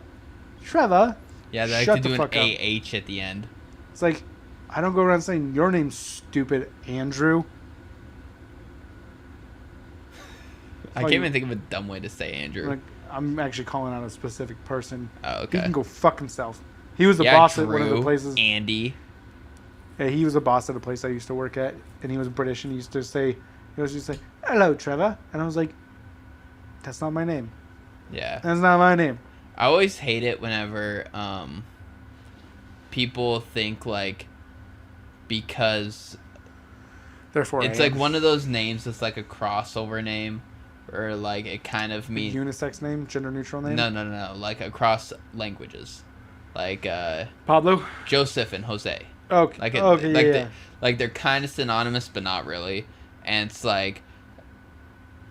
Trevor. Yeah, they like to do an A-H at the end. It's like, I don't go around saying, your name's stupid, Andrew. I can't even think of a dumb way to say Andrew. Like, I'm actually calling out a specific person. Oh, okay. He can go fuck himself. He was the boss at one of the places. Andy. Yeah, he was a boss at a place I used to work at, and he was British, and he used to say, "Hello, Trevor," and I was like, "That's not my name." Yeah. That's not my name. I always hate it whenever people think like because therefore it's like one of those names that's like a crossover name, or like it kind of means unisex name, gender neutral name. No, like across languages, like Pablo, Joseph, and Jose. Okay. Like like they're kind of synonymous, but not really. And it's like,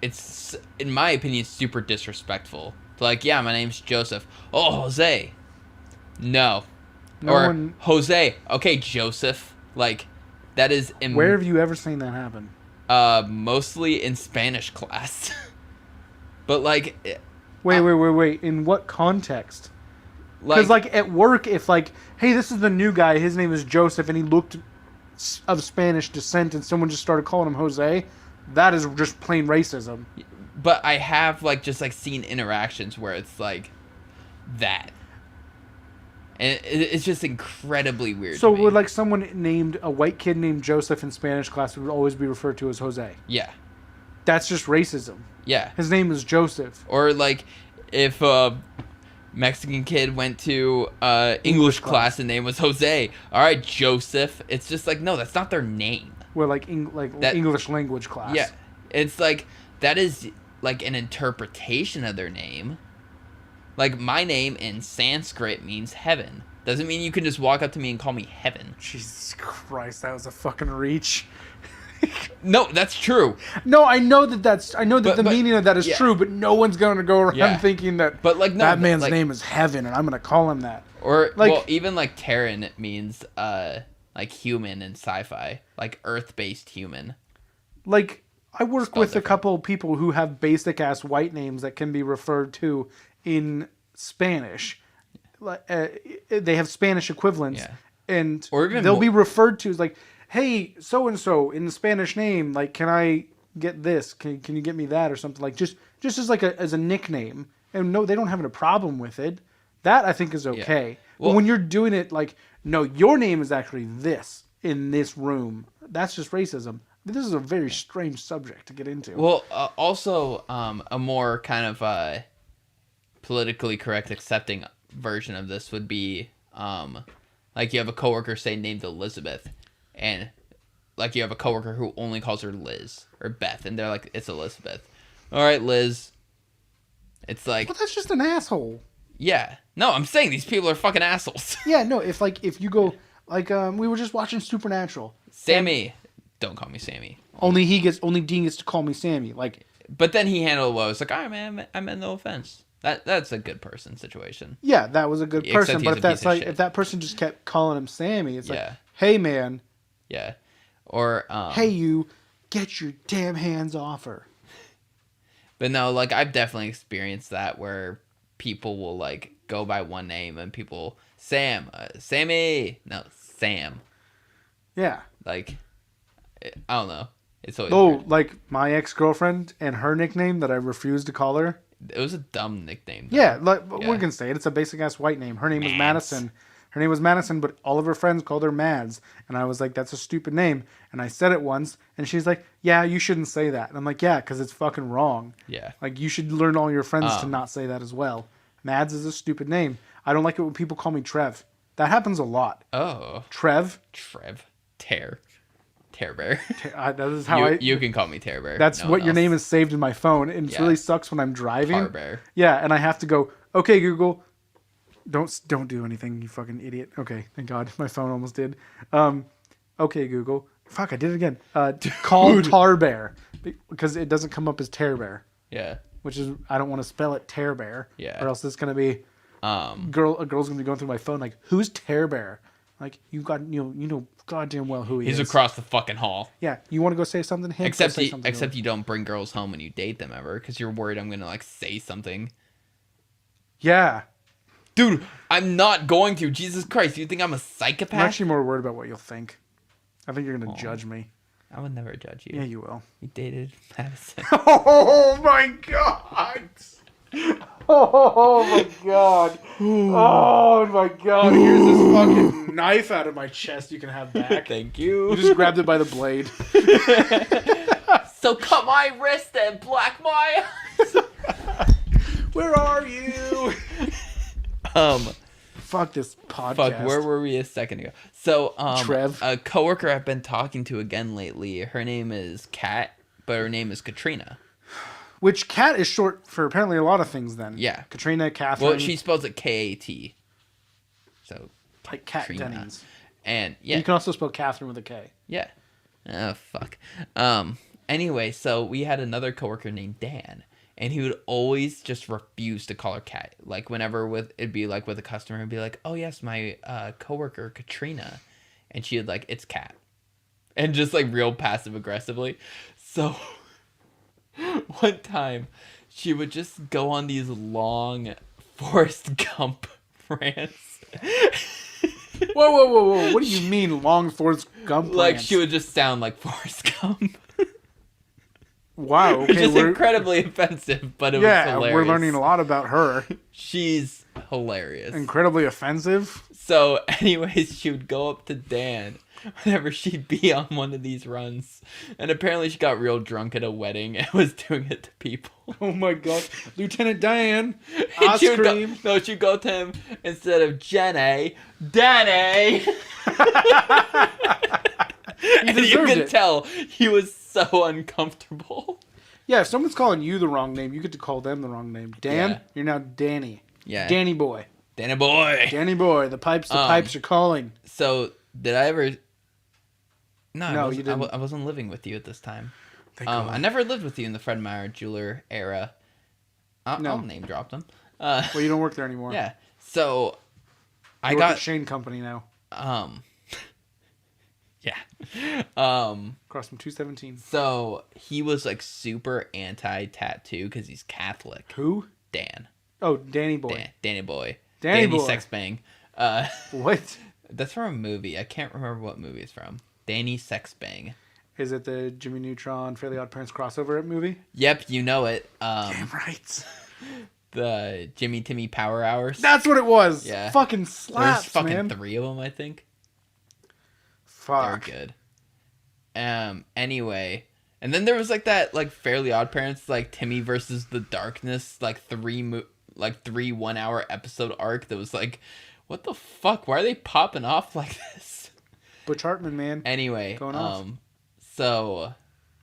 it's in my opinion super disrespectful. Like, yeah, my name's Joseph. Oh, Jose. No. Jose. Okay, Joseph. Like, that is. Where have you ever seen that happen? Mostly in Spanish class. But like. Wait. In what context? Because like at work, if like, hey, this is the new guy. His name is Joseph, and he looked of Spanish descent, and someone just started calling him Jose. That is just plain racism. But I have like just like seen interactions where it's like that, and it's just incredibly weird. So would like someone named a white kid named Joseph in Spanish class would always be referred to as Jose? Yeah, that's just racism. Yeah, his name is Joseph. Or like if Mexican kid went to English class and name was Jose. All right, Joseph. It's just like, no, that's not their name. Well, like English language class. Yeah, it's like that is like an interpretation of their name. Like my name in Sanskrit means heaven. Doesn't mean you can just walk up to me and call me heaven. Jesus Christ, that was a fucking reach. No, that's true. No, I know that the meaning of that is true, but no one's going to go around thinking that that man's name is heaven and I'm going to call him that. Or like, well, even like Terran means like human in sci-fi, like earth-based human. Like I work with a couple of people who have basic ass white names that can be referred to in Spanish. They have Spanish equivalents, and or even they'll be referred to as like, hey, so and so in the Spanish name, like, can I get this? Can you get me that or something like just as like as a nickname? And no, they don't have a problem with it. That I think is okay. Well, but when you're doing it like, no, your name is actually this in this room. That's just racism. This is a very strange subject to get into. Well, also a more kind of politically correct, accepting version of this would be like you have a coworker say named Elizabeth, and like you have a coworker who only calls her Liz or Beth, and they're like, it's Elizabeth. All right, Liz. It's like, well, that's just an asshole. Yeah. No, I'm saying these people are fucking assholes. Yeah, no, if you go like we were just watching Supernatural. Sammy. Don't call me Sammy. Only Dean gets to call me Sammy. Like, but then he handled it well. It's like, all right, man, I meant no offense. That's a good person situation. Yeah, that was a good person. But if that person just kept calling him Sammy, it's like, hey man. Yeah. Or hey you, get your damn hands off her. But no, like I've definitely experienced that where people will like go by one name and people Sammy, no, Sam. Yeah. Like I don't know. It's always weird. Like my ex-girlfriend and her nickname that I refused to call her. It was a dumb nickname. Yeah, we can say it. It's a basic ass white name. Her name was Madison. Her name was Madison, but all of her friends called her Mads. And I was like, that's a stupid name. And I said it once, and she's like, yeah, you shouldn't say that. And I'm like, yeah, because it's fucking wrong. Yeah. Like, you should learn all your friends to not say that as well. Mads is a stupid name. I don't like it when people call me Trev. That happens a lot. Oh. Trev. Tear Bear. That is how you can call me Tear Bear. That's what your name is saved in my phone. And it really sucks when I'm driving. Tar Bear. Yeah, and I have to go, okay, Google. Don't do anything, you fucking idiot. Okay, thank God. My phone almost did. Okay, Google. Fuck, I did it again. Call Tar Bear. Because it doesn't come up as Tear Bear. Yeah. Which is, I don't want to spell it Tear Bear. Yeah. Or else it's going to be, a girl's going to be going through my phone like, who's Tear Bear? Like, you know goddamn well who he is. He's across the fucking hall. Yeah, you want to go say something to him? Except you don't bring girls home when you date them ever, because you're worried I'm going to, like, say something. Yeah. Dude, I'm not going to. Jesus Christ, you think I'm a psychopath? I'm actually more worried about what you'll think. I think you're going to judge me. I would never judge you. Yeah, you will. You dated Madison. Oh my God. Oh my God. Oh my God. Here's this fucking knife out of my chest you can have back. Thank you. You just grabbed it by the blade. So cut my wrist and black my eyes. Where are you? Fuck this podcast. Fuck, where were we a second ago? So, Trev. A coworker I've been talking to again lately, her name is Kat, but her name is Katrina. Which Kat is short for apparently a lot of things then. Yeah. Katrina, Catherine. Well, she spells it K-A-T. So, like Kat Dennings. And, yeah. You can also spell Catherine with a K. Yeah. Oh, fuck. Anyway, so we had another coworker named Dan. And he would always just refuse to call her Kat. Like, whenever it'd be like with a customer, it'd be like, oh, yes, my coworker, Katrina. And she would like, it's Kat. And just like real passive aggressively. So, one time, she would just go on these long Forrest Gump rants. Whoa. What do you mean long Forrest Gump rants? Like, she would just sound like Forrest Gump. Wow. Okay, Which is incredibly offensive, but it was hilarious. Yeah, we're learning a lot about her. She's hilarious. Incredibly offensive. So, anyways, she would go up to Dan whenever she'd be on one of these runs. And apparently she got real drunk at a wedding and was doing it to people. Oh my God. Lieutenant Dan. Ice cream. She'd go to him instead of Jenny, Danny. And you could tell he was so uncomfortable. Yeah, if someone's calling you the wrong name, you get to call them the wrong name. Dan, You're now Danny. Yeah. Danny boy. Danny boy. Danny boy. The pipes are calling. So, did I ever... No, you didn't. I wasn't living with you at this time. I never lived with you in the Fred Meyer Jeweler era. I'll name drop them. Well, you don't work there anymore. Yeah. So, I got at Shane Company now. Yeah. Across from 217. So, he was like super anti-tattoo because he's Catholic. Who? Dan. Oh, Danny boy. Danny boy. Danny boy. Sex Bang. What? That's from a movie. I can't remember what movie it's from. Danny Sex Bang. Is it the Jimmy Neutron, Fairly Odd Parents crossover movie? Yep, you know it. Damn right. The Jimmy Timmy Power Hours. That's what it was. Yeah. Fucking slaps, There's fucking man. 3 of them, I think. Fuck. They're good. Anyway, and then there was like that like Fairly Odd Parents like Timmy versus the Darkness like 3 1 hour episode arc that was like, what the fuck? Why are they popping off like this? Butch Hartman, man. Anyway, Going off. So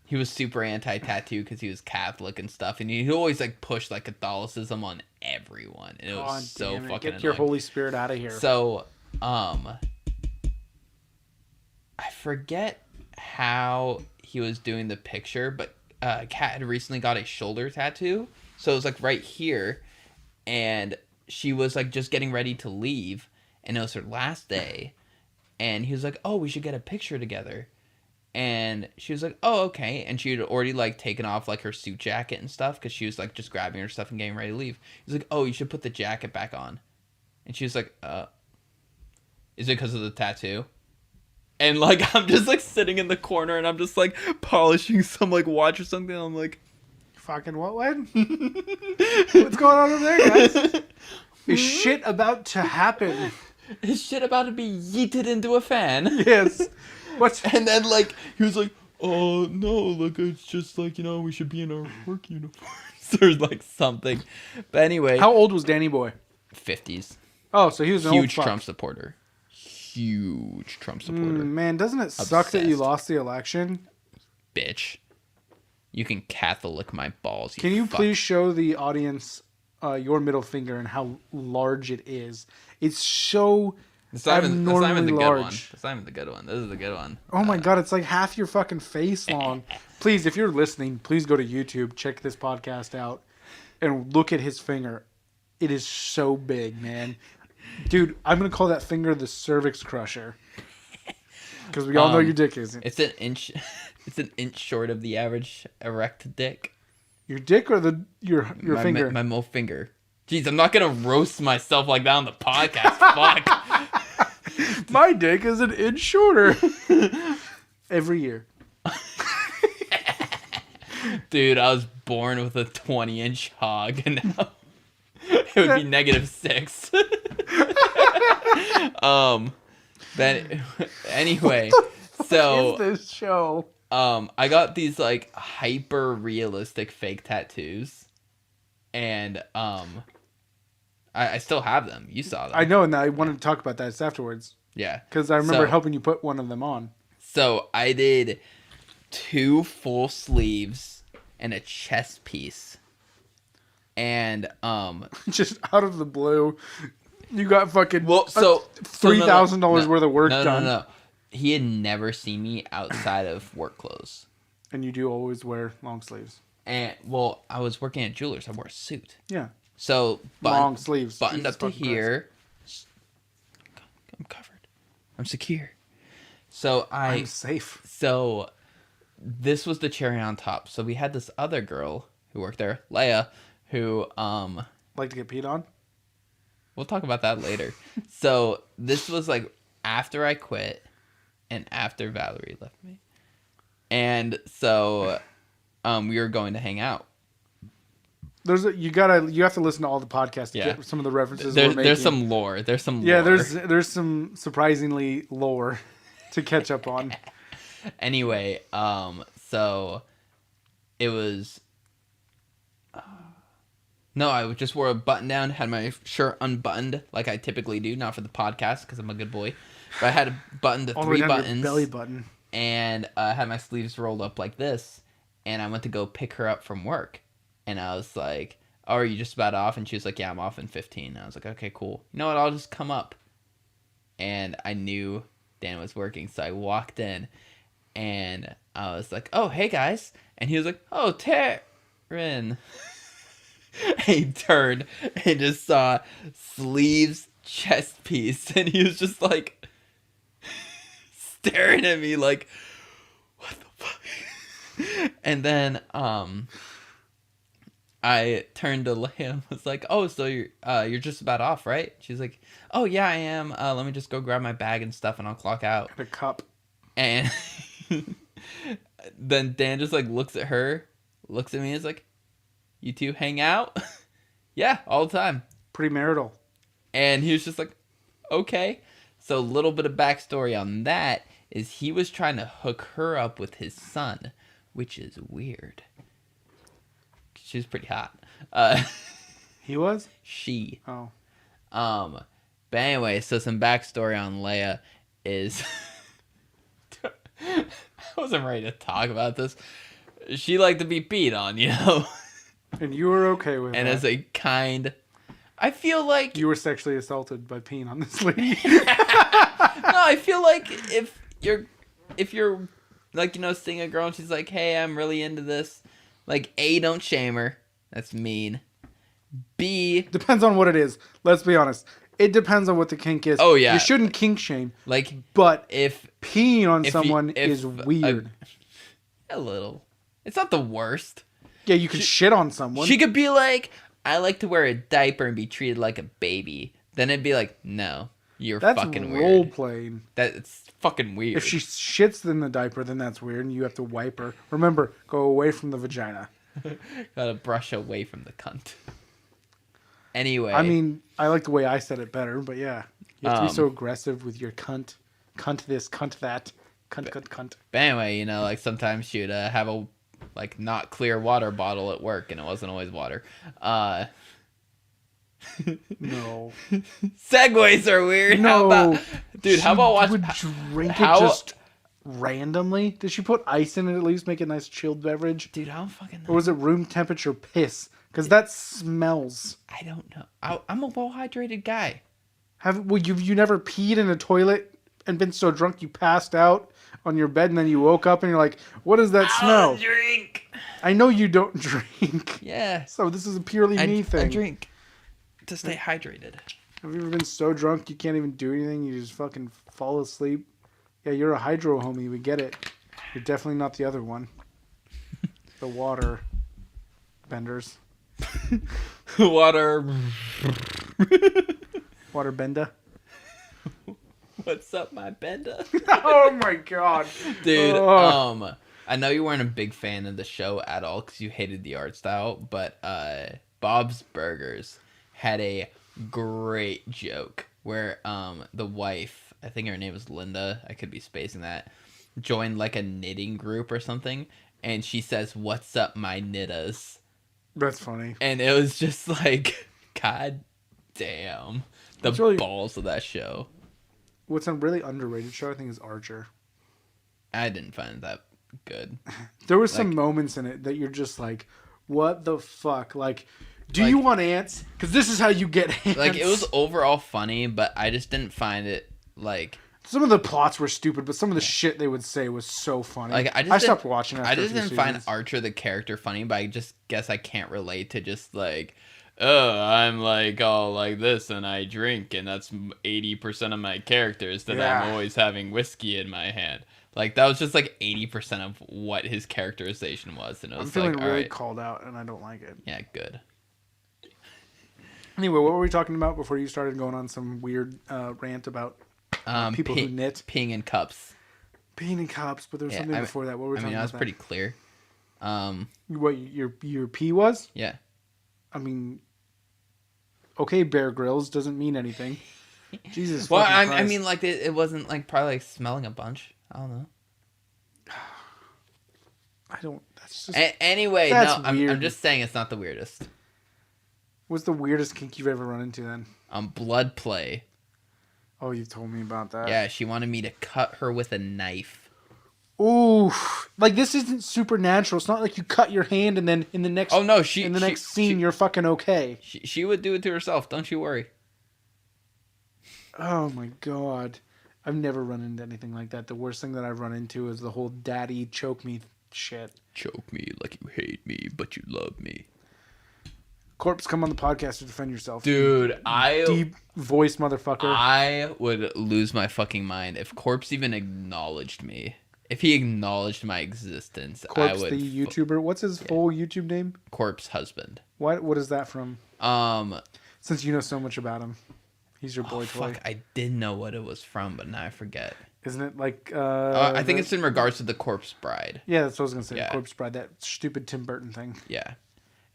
he was super anti-tattoo because he was Catholic and stuff, and he always like pushed like Catholicism on everyone, and it was so fucking annoying. Get your Holy Spirit out of here. So, I forget how he was doing the picture, but Kat had recently got a shoulder tattoo, so it was like right here, and she was like just getting ready to leave, and it was her last day, and he was like, "Oh, we should get a picture together." And she was like, "Oh, okay." And she had already like taken off like her suit jacket and stuff because she was like just grabbing her stuff and getting ready to leave. He's like, "Oh, you should put the jacket back on." And she was like, is it because of the tattoo?" And like I'm just like sitting in the corner and I'm just like polishing some like watch or something. And I'm like, fucking what? What's going on over there, guys? Is shit about to happen? Is shit about to be yeeted into a fan? Yes. And then like he was like, "Oh no, look, it's just like, you know, we should be in our work uniforms or like something." But anyway, how old was Danny Boy? 50s. Oh, so he was an huge old Trump supporter. Huge Trump supporter. Man, doesn't it suck that you lost the election? Bitch, you can Catholic my balls. Can you please show the audience your middle finger and how large it is? It's so abnormally large. That's not even the good one. This is the good one. Oh my god, it's like half your fucking face long. Please, if you're listening, please go to YouTube, check this podcast out, and look at his finger. It is so big, man. Dude, I'm going to call that finger the cervix crusher. Because we all know your dick isn't. It's an inch. It's an inch short of the average erect dick. Your dick or your finger? My middle finger. Jeez, I'm not gonna roast myself like that on the podcast. Fuck. My dick is an inch shorter. Every year. Dude, I was born with a 20-inch hog, and now it would be -6. Then anyway, so what is this show? I got these like hyper realistic fake tattoos, and I still have them. You saw them. I know, and I wanted to talk about that afterwards. Yeah, because I remember helping you put one of them on. So I did 2 full sleeves and a chest piece, and just out of the blue, you got fucking $3,000 worth of work done. No. He had never seen me outside of work clothes. And you do always wear long sleeves. And well, I was working at Jewelers. I wore a suit. Yeah. So long sleeves, buttoned up to here. I'm covered. I'm secure. So I'm safe. So this was the cherry on top. So we had this other girl who worked there, Leia, who like to get peed on. We'll talk about that later. So this was like after I quit and after Valerie left me. And so we were going to hang out. You have to listen to all the podcasts to get some of the references we're making. There's some lore. There's some lore. Yeah, there's some surprisingly lore to catch up on. Anyway, so it was no, I just wore a button down, had my shirt unbuttoned like I typically do, not for the podcast because I'm a good boy. But I had a button to 3 buttons, belly button, and I had my sleeves rolled up like this. And I went to go pick her up from work, and I was like, "Oh, are you just about off?" And she was like, "Yeah, I'm off in 15." And I was like, "Okay, cool. You know what? I'll just come up." And I knew Dan was working, so I walked in, and I was like, "Oh, hey guys," and he was like, "Oh, Taryn." He turned and just saw sleeves, chest piece, and he was just like staring at me like, what the fuck? And then I turned to Leia and was like, "Oh, so you're just about off, right?" She's like, "Oh yeah, I am. Let me just go grab my bag and stuff, and I'll clock out." And a cup. And then Dan just like looks at her, looks at me, and is like, "You two hang out?" Yeah, all the time. Premarital. And he was just like, "Okay." So a little bit of backstory on that is he was trying to hook her up with his son, which is weird. She was pretty hot. He was? She. Oh. But anyway, so some backstory on Leia is I wasn't ready to talk about this. She liked to be peed on, you know. And you were okay with And that. as a kind, I feel like You were sexually assaulted by peeing on this lady. no, I feel like if you're like, you know, seeing a girl and she's like, "Hey, I'm really into this," like, A, don't shame her. That's mean. B, Depends on what it is. Let's be honest. It depends on what the kink is. Oh, yeah. You shouldn't kink shame. like, But if peeing on if someone if is weird. a little, it's not the worst. Yeah, you can shit on someone. She could be like, "I like to wear a diaper and be treated like a baby." Then it'd be like, "No, you're That's fucking role weird." playing. That's fucking weird. If she shits in the diaper, then that's weird, and you have to wipe her. Remember, go away from the vagina. Gotta brush away from the cunt. Anyway, I mean, I like the way I said it better, but yeah, you have to be so aggressive with your cunt, cunt this, cunt that, cunt. but anyway, you know, like sometimes she'd have a like not clear water bottle at work, and it wasn't always water. No, Segways are weird. no, How about, dude? How about watch? Would drink how- it just randomly? Did she put ice in it at least, make it a nice chilled beverage, Dude, I don't fucking know. or was it room temperature piss? Because that smells. I don't know. I'm a well hydrated guy. You never peed in a toilet and been so drunk you passed out on your bed and then you woke up and you're like, what is that smell? Drink. I know you don't drink. Yeah. So this is a purely me thing. I drink to stay hydrated. Have you ever been so drunk you can't even do anything? You just fucking fall asleep? Yeah, you're a hydro homie. We get it. You're definitely not the other one. The water benders. Water. Water bender. What's up, my bender? Oh my god. Dude, Oh. I know you weren't a big fan of the show at all because you hated the art style, but Bob's Burgers had a great joke where the wife, I think her name was Linda, I could be spacing that, joined like a knitting group or something, and she says, "What's up, my knittas?" That's funny. And it was just like, god damn, the It's really- balls of that show. What's a really underrated show, I think, is Archer. I didn't find that good. There were some Like- moments in it that you're just like, what the fuck? Like, do you want ants? Because this is how you get ants. Like, it was overall funny, but I just didn't find it, like... Some of the plots were stupid, but some of the shit they would say was so funny. Like, I stopped watching after I a just few didn't find seasons. Archer the character funny, but I just guess I can't relate to just, like... Oh, I'm like all like this and I drink and that's 80% of my characters that Yeah. I'm always having whiskey in my hand. Like, that was just like 80% of what his characterization was. And it was I'm feeling like, really alright, called out, and I don't like it. yeah, good. Anyway, what were we talking about before you started going on some weird rant about people who knit? Peeing in cups. Peeing in cups, but there was Yeah, something before that. What were we I talking mean, that was about? pretty clear. What, your pee was? Yeah. I mean, okay, Bear Grylls doesn't mean anything. Jesus Well, fucking I Christ. mean, like, it wasn't, like, probably, like, smelling a bunch. I don't know. I don't. That's just. Anyway, That's no, I'm weird. just saying it's not the weirdest. What's the weirdest kink you've ever run into then? Blood play. Oh, you've told me about that. Yeah, she wanted me to cut her with a knife. Ooh, like this isn't supernatural. It's not like you cut your hand and then in the next. Oh, no, next scene you're fucking okay. She would do it to herself. Don't you worry. Oh my god, I've never run into anything like that. The worst thing that I've run into is the whole daddy choke me shit. Choke me like you hate me, but you love me. Corpse, come on the podcast to defend yourself. Dude, Deep voice motherfucker. I would lose my fucking mind if Corpse even acknowledged me. If he acknowledged my existence, Corpse, I would. the YouTuber. What's his full YouTube name? Corpse husband. What is that from? Um, Since you know so much about him, he's your boy toy. fuck, I did know what it was from, but now I forget. Isn't it like... I think it's in regards to The Corpse Bride. Yeah, that's what I was going to say. Yeah. Corpse Bride, that stupid Tim Burton thing. Yeah.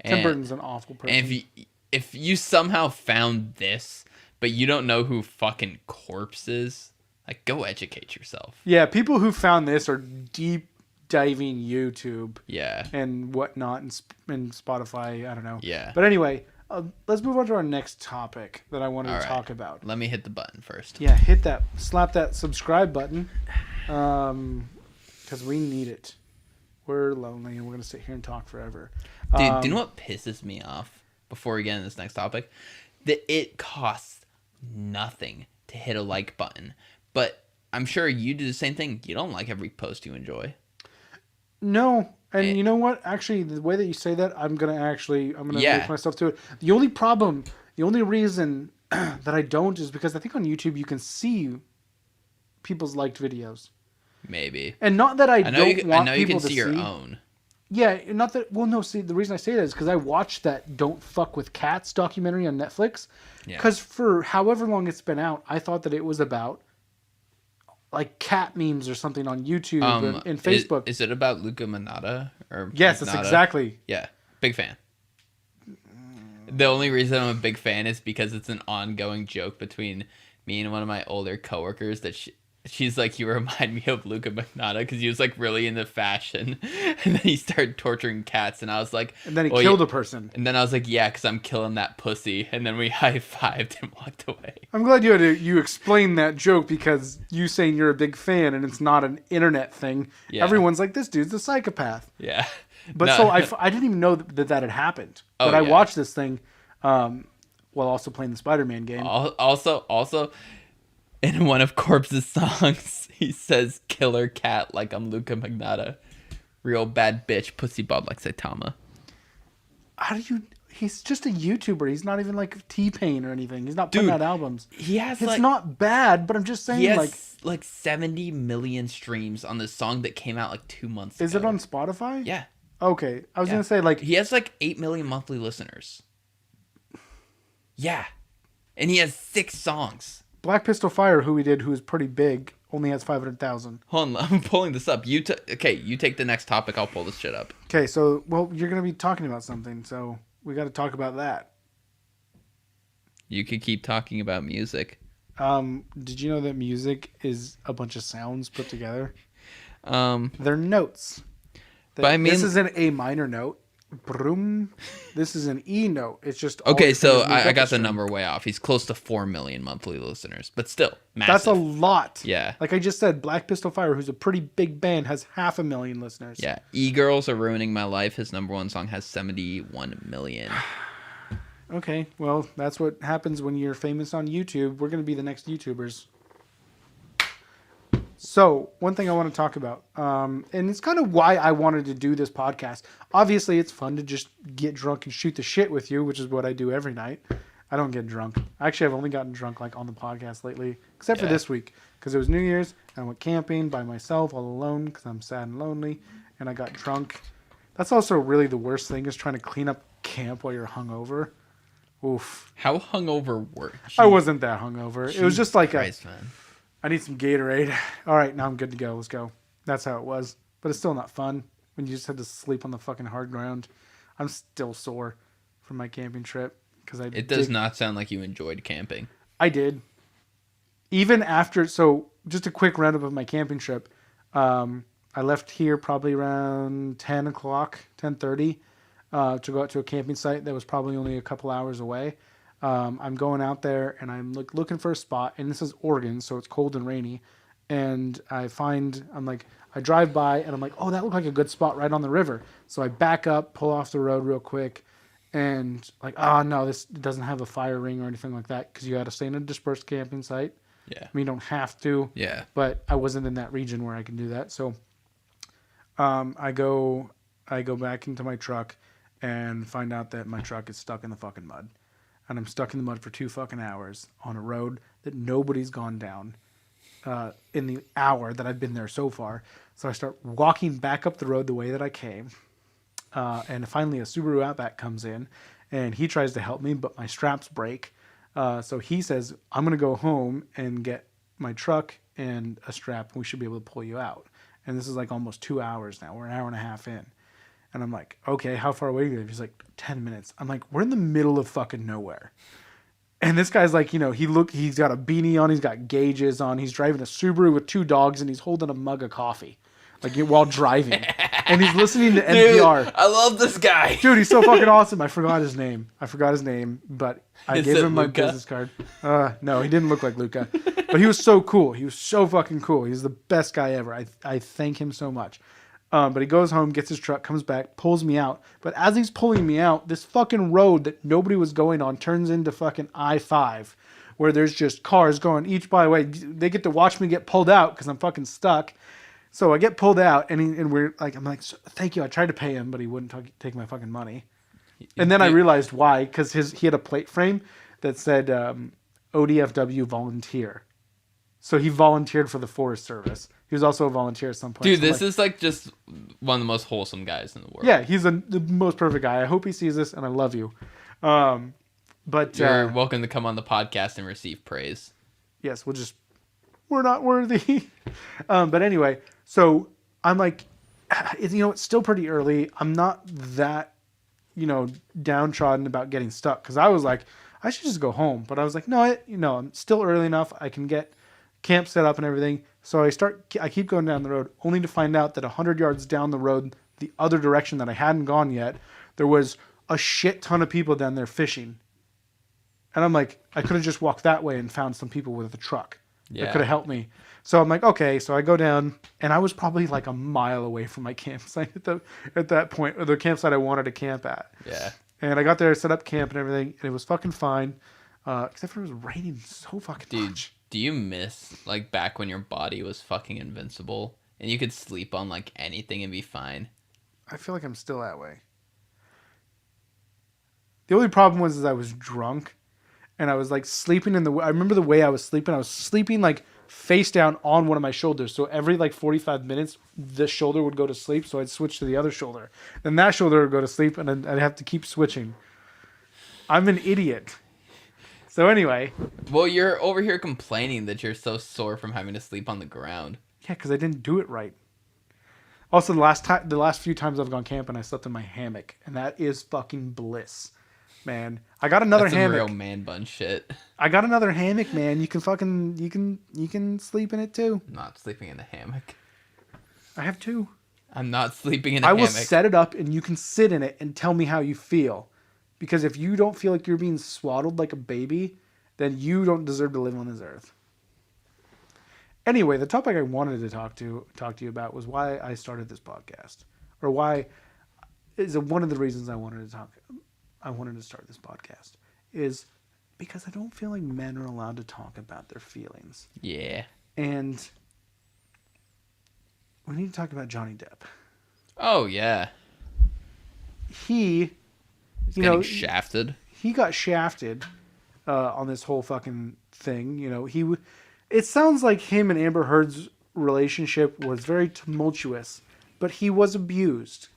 Tim Burton's an awful person. And if you somehow found this, but you don't know who fucking Corpse is, like, go educate yourself. Yeah, people who found this are deep diving YouTube. Yeah. And whatnot, and Spotify, I don't know. Yeah. But anyway, let's move on to our next topic that I wanted to talk about. Let me hit the button first. Yeah, slap that subscribe button, because we need it. We're lonely and we're going to sit here and talk forever. Dude, do you know what pisses me off before we get into this next topic? That it costs nothing to hit a like button. But I'm sure you do the same thing. You don't like every post you enjoy. No. And you know what? Actually, the way that you say that, I'm going to make myself to it. The only reason that I don't is because I think on YouTube you can see people's liked videos. Maybe. And not that I don't want people to see. I know you can see your own. Yeah, not that... Well, no, see, the reason I say that is because I watched that Don't Fuck With Cats documentary on Netflix. Because for however long it's been out, I thought that it was about, like, cat memes or something on YouTube and Facebook. Is it about Luca Manata? Yes, that's exactly... Yeah, big fan. The only reason I'm a big fan is because it's an ongoing joke between me and one of my older coworkers that she's like, you remind me of Luca Magnotta because he was like really into fashion, and then he started torturing cats, and I was like, and then he killed a person, and then I was like, yeah, because I'm killing that pussy, and then we high-fived and walked away. I'm glad you explained that joke, because you saying you're a big fan and it's not an internet thing. Yeah. Everyone's like, this dude's a psychopath. Yeah. But no. So I didn't even know that had happened. But I watched this thing while also playing the Spider-Man game. Also, in one of Corpse's songs, he says, killer cat like I'm Luca Magnotta. Real bad bitch, pussy bob like Saitama. He's just a YouTuber. He's not even like T-Pain or anything. He's not putting out albums. It's not bad, but I'm just saying, he has like 70 million streams on this song that came out like 2 months ago. Is it on Spotify? Yeah. Okay. I was going to say, like... He has like 8 million monthly listeners. Yeah. And he has 6 songs. Black Pistol Fire, who's pretty big, only has 500,000. Hold on, I'm pulling this up. You take the next topic. I'll pull this shit up. Okay, so, you're going to be talking about something, so we got to talk about that. You could keep talking about music. Did you know that music is a bunch of sounds put together? They're notes. But I mean, this is an A minor note. Broom. This is an E note. It's just okay. So I got the number way off. He's close to 4 million monthly listeners, but still, massive. That's a lot. Yeah. Like I just said, Black Pistol Fire, who's a pretty big band, has 500,000 listeners. Yeah. E-Girls Are Ruining My Life. His number 1 song has 71 million. Okay, well, that's what happens when you're famous on YouTube. We're going to be the next YouTubers. So, one thing I want to talk about, and it's kind of why I wanted to do this podcast. Obviously, it's fun to just get drunk and shoot the shit with you, which is what I do every night. I don't get drunk. Actually, I've only gotten drunk like on the podcast lately, except for this week, because it was New Year's, and I went camping by myself, all alone, because I'm sad and lonely, and I got drunk. That's also really the worst thing, is trying to clean up camp while you're hungover. Oof. How hungover were you? I wasn't that hungover. It was just like man. I need some Gatorade. All right, now I'm good to go. Let's go. That's how it was. But it's still not fun when you just had to sleep on the fucking hard ground. I'm still sore from my camping trip. It does not sound like you enjoyed camping. I did. Even after... So, just a quick roundup of my camping trip. I left here probably around 10 o'clock, 10:30, to go out to a camping site that was probably only a couple hours away. I'm going out there and I'm looking for a spot, and this is Oregon, so it's cold and rainy. And I drive by and I'm like, oh, that looked like a good spot right on the river. So I back up, pull off the road real quick, and like, oh no, this doesn't have a fire ring or anything like that, because you got to stay in a dispersed camping site. Yeah. I mean, you don't have to. Yeah. But I wasn't in that region where I can do that. So I go back into my truck and find out that my truck is stuck in the fucking mud. And I'm stuck in the mud for 2 fucking hours on a road that nobody's gone down in the hour that I've been there so far. So I start walking back up the road the way that I came. And finally a Subaru Outback comes in, and he tries to help me, but my straps break. So he says, I'm going to go home and get my truck and a strap, and we should be able to pull you out. And this is like almost 2 hours now. We're an hour and a half in. And I'm like, okay, how far away are you? He's like, 10 minutes. I'm like, we're in the middle of fucking nowhere. And this guy's like, he's got a beanie on, he's got gauges on, he's driving a Subaru with 2 dogs, and he's holding a mug of coffee, like while driving. And he's listening to NPR. Dude, I love this guy. Dude, he's so fucking awesome. I forgot his name, but I gave him my business card. No, he didn't look like Luca. But he was so cool. He was so fucking cool. He's the best guy ever. I thank him so much. But he goes home, gets his truck, comes back, pulls me out. But as he's pulling me out, this fucking road that nobody was going on turns into fucking I-5, where there's just cars going each by the way. They get to watch me get pulled out because I'm fucking stuck. So I get pulled out, and we're like, I'm like, thank you. I tried to pay him, but he wouldn't take my fucking money. And then I realized why, because he had a plate frame that said ODFW volunteer. So he volunteered for the Forest Service. He was also a volunteer at some point. Dude, this is like just one of the most wholesome guys in the world. Yeah, he's the most perfect guy. I hope he sees this, and I love you. But you're welcome to come on the podcast and receive praise. Yes, we're not worthy. But anyway, so I'm like, it's still pretty early. I'm not that, downtrodden about getting stuck, because I was like, I should just go home. But I was like, no, I'm still early enough. I can get camp set up and everything. So I keep going down the road, only to find out that 100 yards down the road, the other direction that I hadn't gone yet, there was a shit ton of people down there fishing. And I'm like, I could have just walked that way and found some people with a truck. Yeah. That could have helped me. So I'm like, okay. So I go down, and I was probably like a mile away from my campsite at that point, or the campsite I wanted to camp at. Yeah. And I got there, set up camp and everything, and it was fucking fine, except for it was raining so fucking much. Do you miss like back when your body was fucking invincible and you could sleep on like anything and be fine? I feel like I'm still that way. The only problem was I was drunk, and I was like sleeping I remember the way I was sleeping like face down on one of my shoulders. So every like 45 minutes, the shoulder would go to sleep. So I'd switch to the other shoulder. Then that shoulder would go to sleep, and I'd have to keep switching. I'm an idiot. So anyway. Well, you're over here complaining that you're so sore from having to sleep on the ground. Yeah, because I didn't do it right. Also, the last few times I've gone camping, I slept in my hammock, and that is fucking bliss, man. I got another hammock. That's some real man bun shit. I got another hammock, man. You can sleep in it too. I'm not sleeping in a hammock. I have 2. I'm not sleeping in a hammock. I will set it up, and you can sit in it and tell me how you feel. Because if you don't feel like you're being swaddled like a baby, then you don't deserve to live on this earth. Anyway, the topic I wanted to talk to you about was why I started this podcast, or why is one of the reasons I wanted to start this podcast is because I don't feel like men are allowed to talk about their feelings. Yeah. And we need to talk about Johnny Depp. Oh yeah. He's getting shafted. He got shafted on this whole fucking thing. It sounds like him and Amber Heard's relationship was very tumultuous, but he was abused.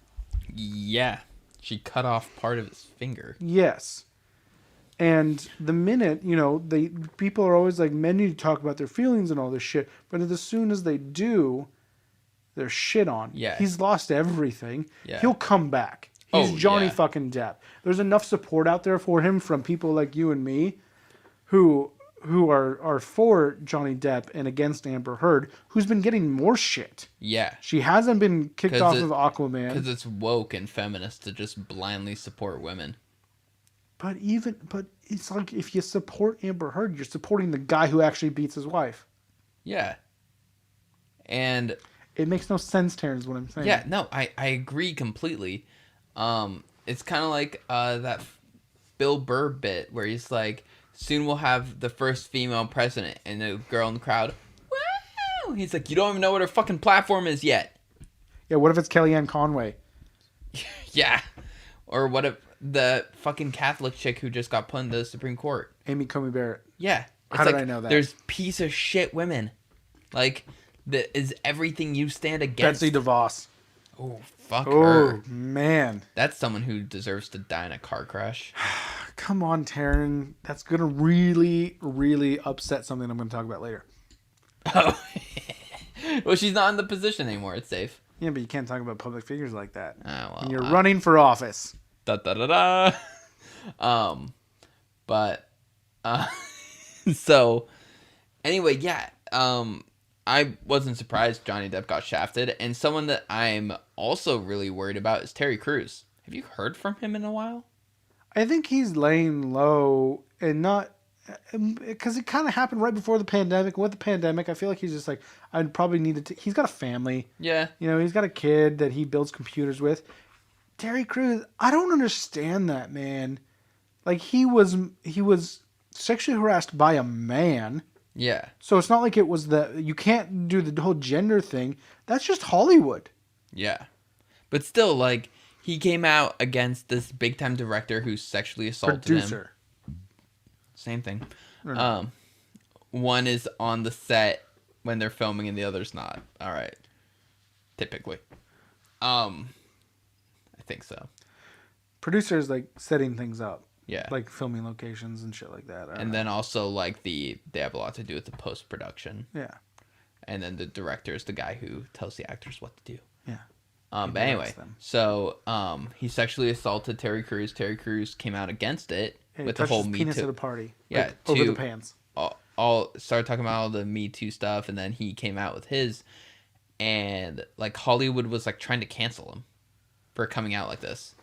Yeah. She cut off part of his finger. Yes. And the minute, people are always like, men need to talk about their feelings and all this shit, but as soon as they do, they're shit on. Yeah. He's lost everything. Yeah. He'll come back. He's Johnny fucking Depp. There's enough support out there for him from people like you and me who are for Johnny Depp and against Amber Heard, who's been getting more shit. Yeah. She hasn't been kicked off of Aquaman. Because it's woke and feminist to just blindly support women. But it's like if you support Amber Heard, you're supporting the guy who actually beats his wife. Yeah. And it makes no sense, Terrence, is what I'm saying. Yeah, no, I agree completely. It's kind of like that Bill Burr bit where he's like, soon we'll have the first female president, and the girl in the crowd, wow! He's like, you don't even know what her fucking platform is yet. Yeah, what if it's Kellyanne Conway? Yeah. Or what if the fucking Catholic chick who just got put in the Supreme Court? Amy Coney Barrett. Yeah. How did I know that? There's piece of shit women. Like, is everything you stand against. Betsy DeVos. Oh, fuck her. Oh, man. That's someone who deserves to die in a car crash. Come on, Taryn. That's going to really, really upset something I'm going to talk about later. Oh. Well, she's not in the position anymore. It's safe. Yeah, but you can't talk about public figures like that. Well, when you're running for office. Da da da da. But so anyway, yeah. I wasn't surprised Johnny Depp got shafted, and someone that I'm also really worried about is Terry Crews. Have you heard from him in a while? I think he's laying low and not because it kind of happened right before the pandemic. With the pandemic, I feel like he's just like, I'd probably need to. He's got a family. Yeah. You know, he's got a kid that he builds computers with. Terry Crews, I don't understand that, man. Like he was sexually harassed by a man. Yeah. So it's not like it was you can't do the whole gender thing. That's just Hollywood. Yeah. But still, like, he came out against this big time director who sexually assaulted him. Same thing. One is on the set when they're filming and the other's not. All right. Typically. I think so. Producers like setting things up. Yeah. Like filming locations and shit like that. And then also like they have a lot to do with the post production. Yeah. And then the director is the guy who tells the actors what to do. Yeah. But anyway, so he sexually assaulted Terry Crews. Terry Crews came out against it with the whole Me penis Too at a party. Yeah, like, over the pants. All started talking about all the Me Too stuff, and then he came out with his, and like Hollywood was like trying to cancel him for coming out like this.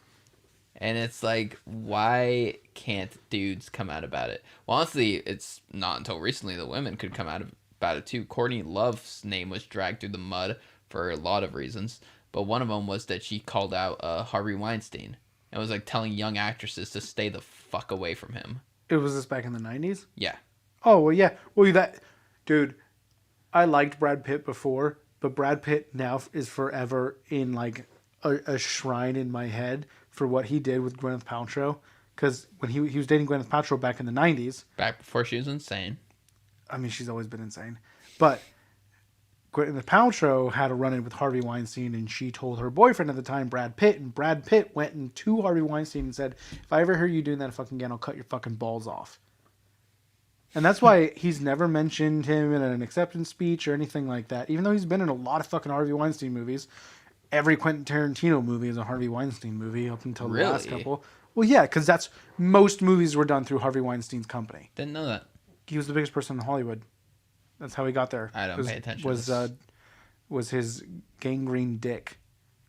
And it's like, why can't dudes come out about it? Well, honestly, it's not until recently the women could come out about it too. Courtney Love's name was dragged through the mud for a lot of reasons, but one of them was that she called out Harvey Weinstein and was like telling young actresses to stay the fuck away from him. It was this back in the 90s? Yeah. Oh, well, yeah. Well, dude, I liked Brad Pitt before, but Brad Pitt now is forever in like a shrine in my head for what he did with Gwyneth Paltrow. Because when he was dating Gwyneth Paltrow back in the 90s. Back before she was insane. I mean, she's always been insane. But Gwyneth Paltrow had a run-in with Harvey Weinstein, and she told her boyfriend at the time, Brad Pitt, and Brad Pitt went into Harvey Weinstein and said, if I ever hear you doing that fucking again, I'll cut your fucking balls off. And that's why he's never mentioned him in an acceptance speech or anything like that, even though he's been in a lot of fucking Harvey Weinstein movies. Every Quentin Tarantino movie is a Harvey Weinstein movie up until the last couple. Well, yeah, because most movies were done through Harvey Weinstein's company. Didn't know that. He was the biggest person in Hollywood. That's how he got there. I don't pay attention. Was his gangrene dick.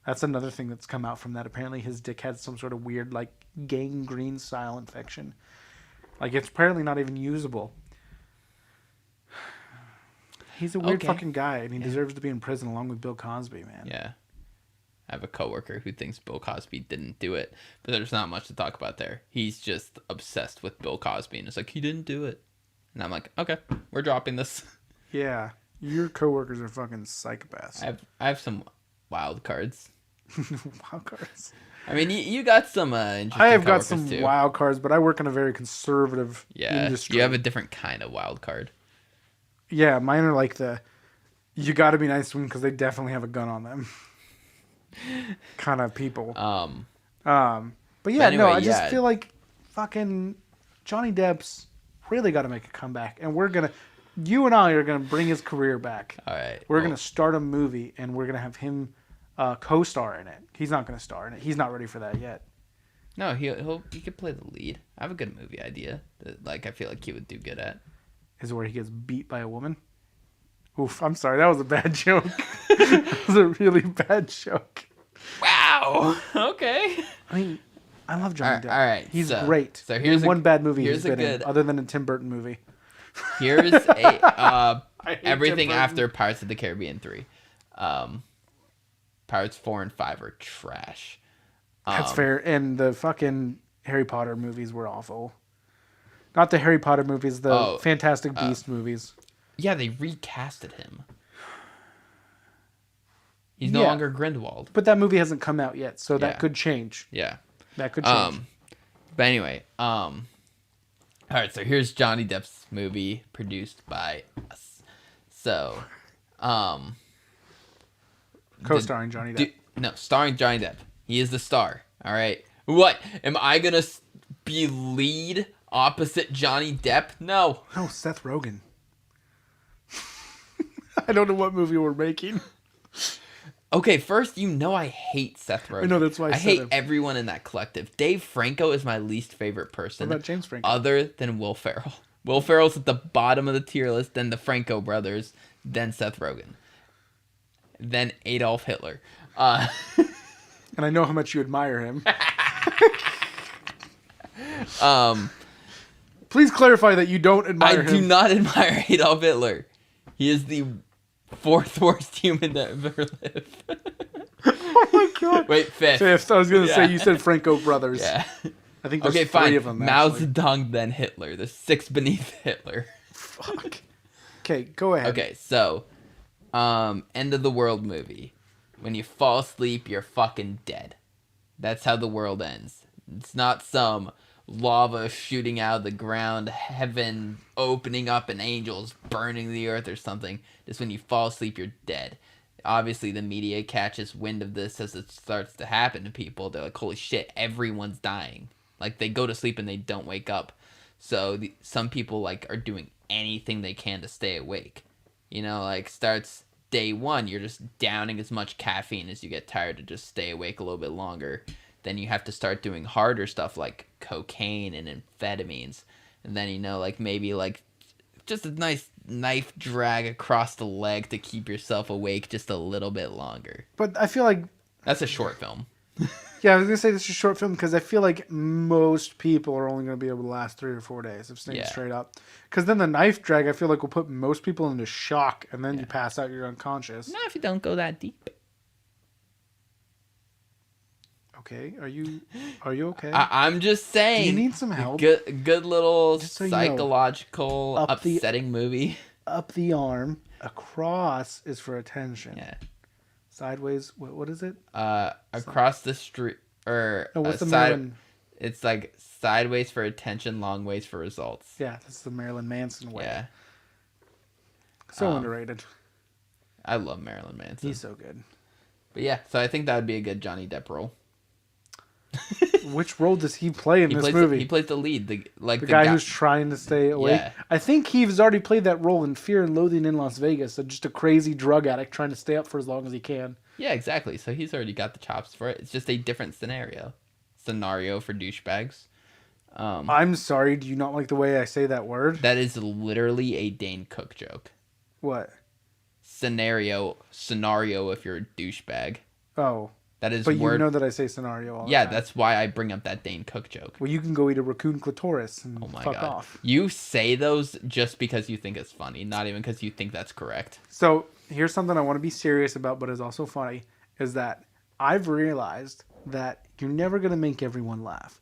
That's another thing that's come out from that. Apparently his dick had some sort of weird like gangrene style infection. Like it's apparently not even usable. He's a weird fucking guy, and he deserves to be in prison along with Bill Cosby, man. Yeah. I have a coworker who thinks Bill Cosby didn't do it, but there's not much to talk about there. He's just obsessed with Bill Cosby, and it's like, he didn't do it. And I'm like, okay, we're dropping this. Yeah. Your coworkers are fucking psychopaths. I have some wild cards. Wild cards. I mean, you got some interesting I have got some too. wild cards, but I work in a very conservative industry. You have a different kind of wild card. Yeah, mine are like you got to be nice to them because they definitely have a gun on them kind of people. But yeah, anyway, I just feel like fucking Johnny Depp's really got to make a comeback, and you and I are gonna bring his career back. All right, we're gonna start a movie, and we're gonna have him co-star in it. He's not gonna star in it. He's not ready for that yet. No, he could play the lead. I have a good movie idea that I feel like he would do good at. Is it where he gets beat by a woman? Oof, I'm sorry, that was a bad joke. That was a really bad joke. Wow. Okay. I mean, I love Johnny Depp. All right, he's great. So here's one bad movie he's been in, other than a Tim Burton movie. Here's a everything after Pirates of the Caribbean 3. Pirates 4 and 5 are trash. That's fair. And the fucking Harry Potter movies were awful. Not the Harry Potter movies, the Fantastic Beast movies. Yeah, they recasted him. He's no longer Grindelwald. But that movie hasn't come out yet, so that could change. Yeah. That could change. But anyway, all right, so here's Johnny Depp's movie produced by us. So, co-starring Johnny Depp. No, starring Johnny Depp. He is the star. All right. What? Am I going to be lead opposite Johnny Depp? No. No, Seth Rogen. I don't know what movie we're making. Okay, first, I hate Seth Rogen. I know, that's why I said hate him. everyone in that collective. Dave Franco is my least favorite person. What about James Franco? Other than Will Ferrell. Will Ferrell's at the bottom of the tier list, then the Franco brothers, then Seth Rogen. Then Adolf Hitler. And I know how much you admire him. Please clarify that you don't admire him. I do not admire Adolf Hitler. He is the 4th worst human to ever live. Oh my god. Wait, 5th. 5th. I was going to say, you said Franco brothers. Yeah. I think there's 3 of them, Mao actually. Zedong, then Hitler. The 6th beneath Hitler. Fuck. Okay, go ahead. Okay, so, end of the world movie. When you fall asleep, you're fucking dead. That's how the world ends. It's not some lava shooting out of the ground, heaven opening up and angels burning the earth or something. Just when you fall asleep, you're dead. Obviously, the media catches wind of this as it starts to happen to people. They're like, holy shit, everyone's dying. Like, they go to sleep and they don't wake up. So some people, like, are doing anything they can to stay awake. You know, like, starts day 1, you're just downing as much caffeine as you get tired to just stay awake a little bit longer. Then you have to start doing harder stuff like cocaine and amphetamines. And then, you know, like, maybe, like, just a nice knife drag across the leg to keep yourself awake just a little bit longer. But I feel like... That's a short film. Yeah, I was going to say this is a short film because I feel like most people are only going to be able to last 3 or 4 days of staying straight up. Because then the knife drag, I feel like, will put most people into shock, and then you pass out, you're unconscious. Not if you don't go that deep. Okay, are you okay? I'm just saying. Do you need some help? Good little so psychological, upsetting movie. Up the arm, across is for attention. Yeah. Sideways, what is it? Across the street, or no, what's the side? Marilyn? It's like sideways for attention, long ways for results. Yeah, that's the Marilyn Manson way. Yeah. So underrated. I love Marilyn Manson. He's so good. But yeah, so I think that would be a good Johnny Depp role. Which role does he play in this movie? He plays the lead, the guy who's trying to stay awake. Yeah. I think he's already played that role in Fear and Loathing in Las Vegas. So just a crazy drug addict trying to stay up for as long as he can. Yeah, exactly. So he's already got the chops for it. It's just a different scenario for douchebags. I'm sorry. Do you not like the way I say that word? That is literally a Dane Cook joke. What? Scenario if you're a douchebag. Oh. That is but word... you know that I say scenario all the Yeah, time. That's why I bring up that Dane Cook joke. Well, you can go eat a raccoon clitoris and fuck God. off. You say those just because you think it's funny, not even because you think that's correct. So here's something I want to be serious about, but is also funny, is that I've realized that you're never going to make everyone laugh.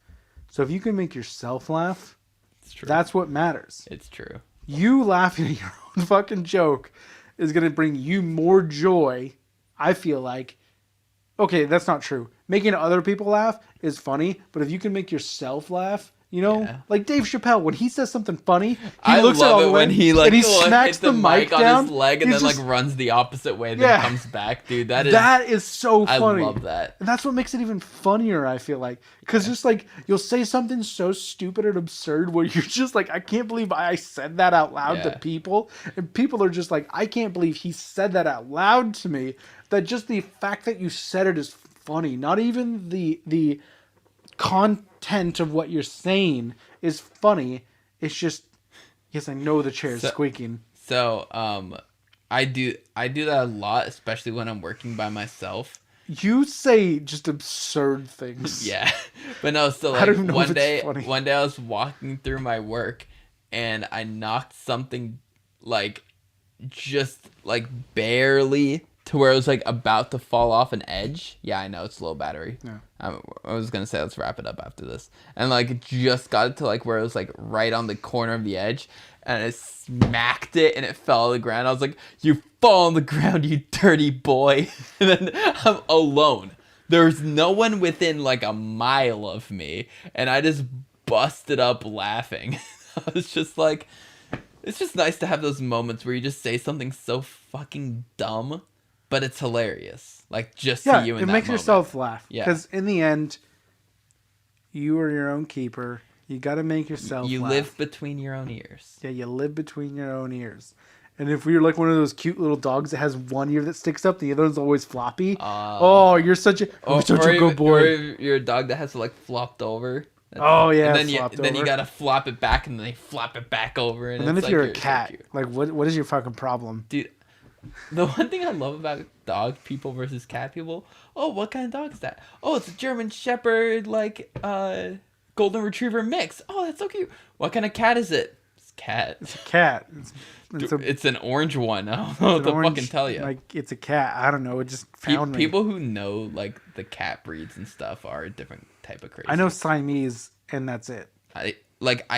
So if you can make yourself laugh, it's true. That's what matters. It's true. You laughing at your own fucking joke is going to bring you more joy, I feel like. Okay, that's not true. Making other people laugh is funny, but if you can make yourself laugh, you know, like Dave Chappelle, when he says something funny, he looks at all the way when he and he smacks the mic down on his leg and then like runs the opposite way, then comes back, dude. That is so funny. I love that, and that's what makes it even funnier. I feel like because just like you'll say something so stupid and absurd where you're just like, I can't believe I said that out loud to people, and people are just like, I can't believe he said that out loud to me. That just the fact that you said it is funny. Not even the content of what you're saying is funny. It's just, yes, I know the chair is squeaking. So, I do that a lot, especially when I'm working by myself. You say just absurd things. Yeah, but no. So like one day I was walking through my work, and I knocked something like just like barely to where it was like about to fall off an edge. Yeah, I know it's low battery. Yeah. I was gonna say let's wrap it up after this, and like just got it to like where it was like right on the corner of the edge, and I smacked it and it fell on the ground. I was like, "You fall on the ground, you dirty boy!" And then I'm alone. There's no one within like a mile of me, and I just busted up laughing. I was just like, it's just nice to have those moments where you just say something so fucking dumb, but it's hilarious. Like, just see you in that moment. Yeah, it makes yourself laugh. Yeah. Because in the end, you are your own keeper. You got to make yourself laugh. You live between your own ears. Yeah, you live between your own ears. And if we were like one of those cute little dogs that has one ear that sticks up, the other one's always floppy. Oh, you're such a good boy. Or you're a dog that has to like flopped over. Oh yeah, and then you gotta flop it back, and then they flop it back over. And then if you're a cat, like what is your fucking problem, dude? The one thing I love about dog people versus cat people. Oh, what kind of dog is that? Oh, it's a German Shepherd, like Golden Retriever mix. Oh, that's so cute. What kind of cat is it? It's a cat. It's a cat. It's an orange one. I don't know what to fucking tell you. Like it's a cat. I don't know. It just found me. People who know like the cat breeds and stuff are a different type of crazy. I know Siamese, and that's it. I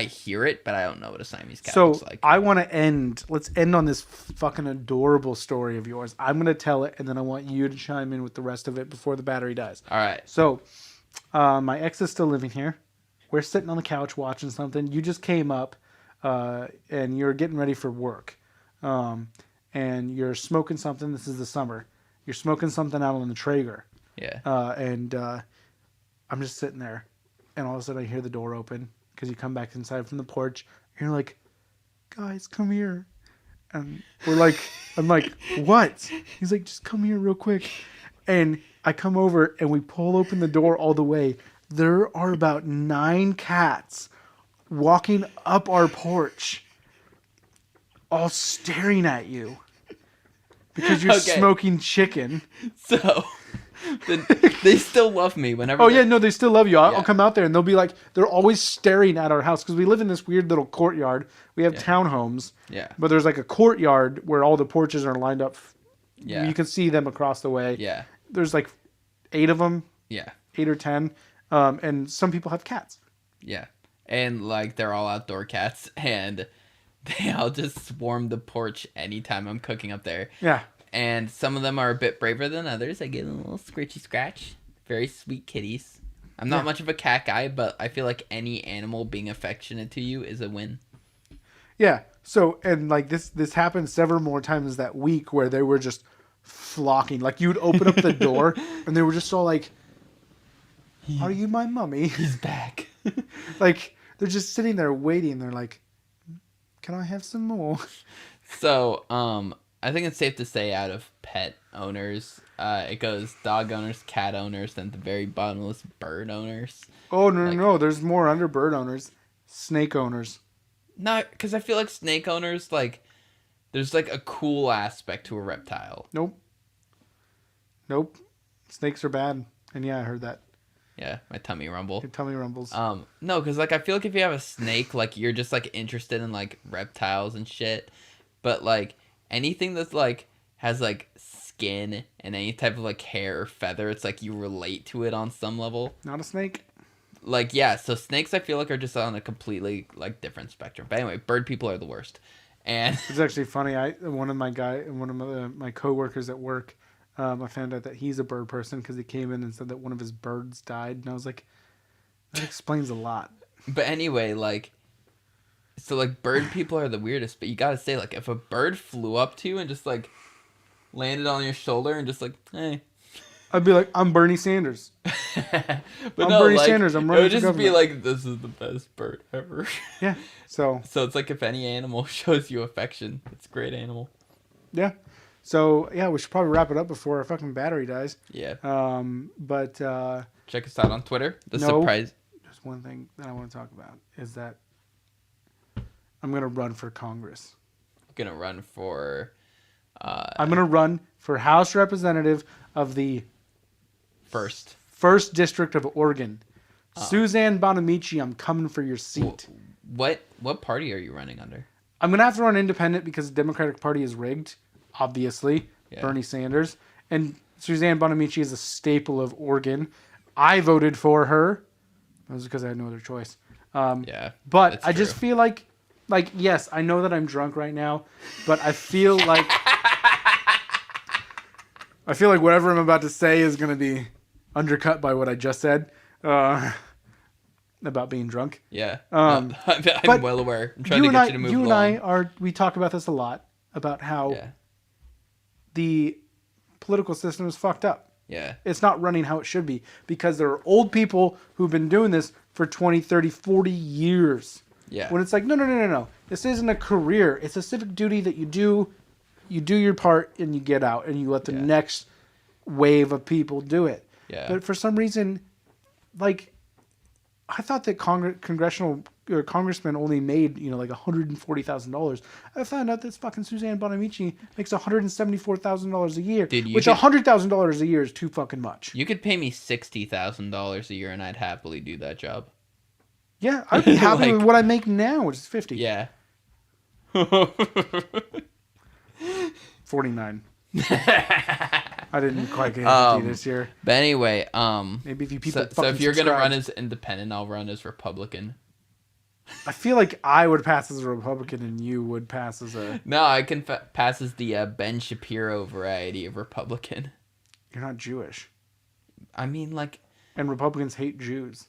hear it, but I don't know what a Siamese cat looks like. I want to end. Let's end on this fucking adorable story of yours. I'm gonna tell it, and then I want you to chime in with the rest of it before the battery dies. All right. So, my ex is still living here. We're sitting on the couch watching something. You just came up. And you're getting ready for work, and you're smoking something. This is the summer. You're smoking something out on the Traeger. Yeah. And I'm just sitting there, and all of a sudden I hear the door open because you come back inside from the porch. And you're like, guys, come here. And I'm like, what? He's like, just come here real quick. And I come over, and we pull open the door all the way. There are about 9 cats walking up our porch, all staring at you because you're smoking chicken. So they still love me whenever. Oh yeah, no, they still love you. I'll come out there and they'll be like, they're always staring at our house because we live in this weird little courtyard. We have townhomes. Yeah. But there's like a courtyard where all the porches are lined up. Yeah. You can see them across the way. Yeah. There's like 8 of them. Yeah. 8 or 10. And some people have cats. Yeah. And, like, they're all outdoor cats, and they all just swarm the porch anytime I'm cooking up there. Yeah. And some of them are a bit braver than others. I get a little scritchy scratch. Very sweet kitties. I'm not much of a cat guy, but I feel like any animal being affectionate to you is a win. Yeah. So, and, like, this happened several more times that week where they were just flocking. Like, you'd open up the door, and they were just all like, are you my mummy? He's back. Like, they're just sitting there waiting. They're like, can I have some more? So, I think it's safe to say out of pet owners, it goes dog owners, cat owners, then the very bottomless bird owners. Oh, no. There's more under bird owners. Snake owners. No, because I feel like snake owners, like, there's, like, a cool aspect to a reptile. Nope. Snakes are bad. And yeah, I heard that. Yeah, my tummy rumble. Your tummy rumbles. No, because, like, I feel like if you have a snake, like, you're just, like, interested in, like, reptiles and shit. But, like, anything that's, like, has, like, skin and any type of, like, hair or feather, it's, like, you relate to it on some level. Not a snake? Like, yeah, so snakes, I feel like, are just on a completely, like, different spectrum. But anyway, bird people are the worst. And it's actually funny. One of my coworkers at work, I found out that he's a bird person because he came in and said that one of his birds died. And I was like, that explains a lot. But anyway, like, so, like, bird people are the weirdest. But you gotta say, like, if a bird flew up to you and just, like, landed on your shoulder and just, like, hey. I'd be like, I'm Bernie Sanders. But I'm Bernie Sanders. I'm running for government. It would just be like, this is the best bird ever. Yeah. So it's like if any animal shows you affection, it's a great animal. Yeah. So, yeah, we should probably wrap it up before our fucking battery dies. Yeah. But check us out on Twitter. Surprise. There's one thing that I want to talk about is that I'm going to run for Congress. I'm going to run for... I'm going to run for House Representative of the... First District of Oregon. Suzanne Bonamici, I'm coming for your seat. What party are you running under? I'm going to have to run independent because the Democratic Party is rigged, obviously. Yeah. Bernie Sanders. And Suzanne Bonamici is a staple of Oregon. I voted for her. That was because I had no other choice. Yeah. But I just feel like, yes, I know that I'm drunk right now, but I feel like... I feel like whatever I'm about to say is going to be undercut by what I just said about being drunk. Yeah. I'm well aware. I'm trying to get you to move along. You and I we talk about this a lot, about how the political system is fucked up. Yeah. It's not running how it should be because there are old people who've been doing this for 20, 30, 40 years. Yeah. When it's like, no. This isn't a career. It's a civic duty that you do. You do your part and you get out and you let the next wave of people do it. Yeah. But for some reason, like, I thought that congressional or congressmen only made, like $140,000. I found out this fucking Suzanne Bonamici makes $174,000 a year, which $100,000 a year is too fucking much. You could pay me $60,000 a year and I'd happily do that job. Yeah, I'd be happy with what I make now, which is 50. Yeah. 49. I didn't quite get 50 this year. But anyway, maybe if you people so if you're gonna run as independent, I'll run as Republican. I feel like I would pass as a Republican and you would pass as a... No, I can pass as the Ben Shapiro variety of Republican. You're not Jewish. I mean, like... And Republicans hate Jews.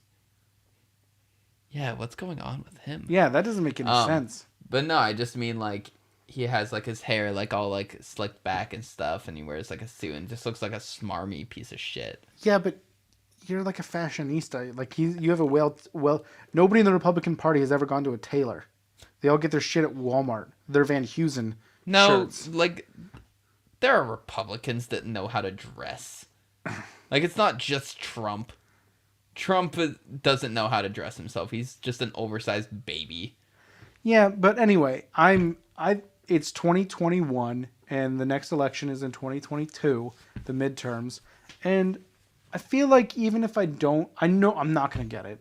Yeah, what's going on with him? Yeah, that doesn't make any sense. But no, I just mean, like, he has, like, his hair, like, all, like, slicked back and stuff, and he wears, like, a suit and just looks like a smarmy piece of shit. Yeah, but... You're like a fashionista. Like you have a well. Nobody in the Republican Party has ever gone to a tailor. They all get their shit at Walmart. They're Van Heusen shirts. Like there are Republicans that know how to dress. Like it's not just Trump. Trump doesn't know how to dress himself. He's just an oversized baby. Yeah, but anyway, it's 2021 and the next election is in 2022, the midterms, and I feel like even if I don't, I know I'm not going to get it.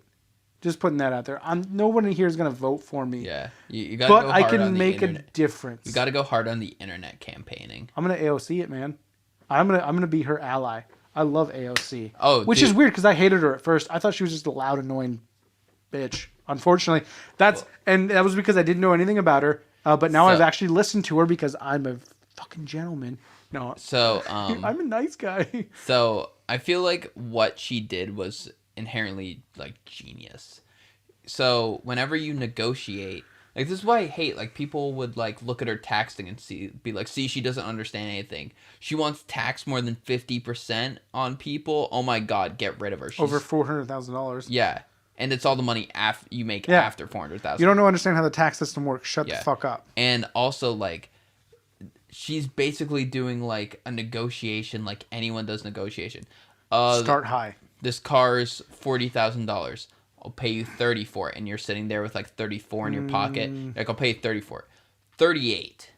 Just putting that out there. Nobody here is going to vote for me. Yeah. You got to go hard on the internet. But I can make a difference. You got to go hard on the internet campaigning. I'm going to AOC it, man. I'm going to be her ally. I love AOC. Oh, which is weird because I hated her at first. I thought she was just a loud, annoying bitch. Unfortunately, and that was because I didn't know anything about her. But now I've actually listened to her because I'm a fucking gentleman. No. So, I'm a nice guy. So I feel like what she did was inherently like genius. So whenever you negotiate, like this is why I hate like people would like look at her taxing and be like, see, she doesn't understand anything. She wants tax more than 50% on people. Oh my God, get rid of her. She's, over $400,000. Yeah. And it's all the money you make after $400,000. You don't understand how the tax system works. Shut the fuck up. And also like, she's basically doing like a negotiation like anyone does negotiation. Start high. This car's $40,000. I'll pay you 30 for it. And you're sitting there with like 34 in your pocket. Like, I'll pay you 30 for it. 38.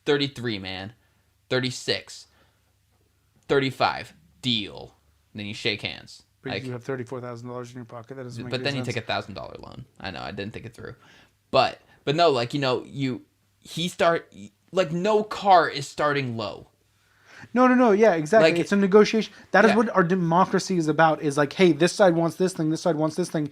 33, man. 36. 35. Deal. And then you shake hands. But like, you have $34,000 in your pocket. That doesn't make But then sense. you take $1,000 loan. I know. I didn't think it through. But no, like, no car is starting low. No. Yeah, exactly. Like, it's a negotiation. That is what our democracy is about. Is like, hey, this side wants this thing. This side wants this thing.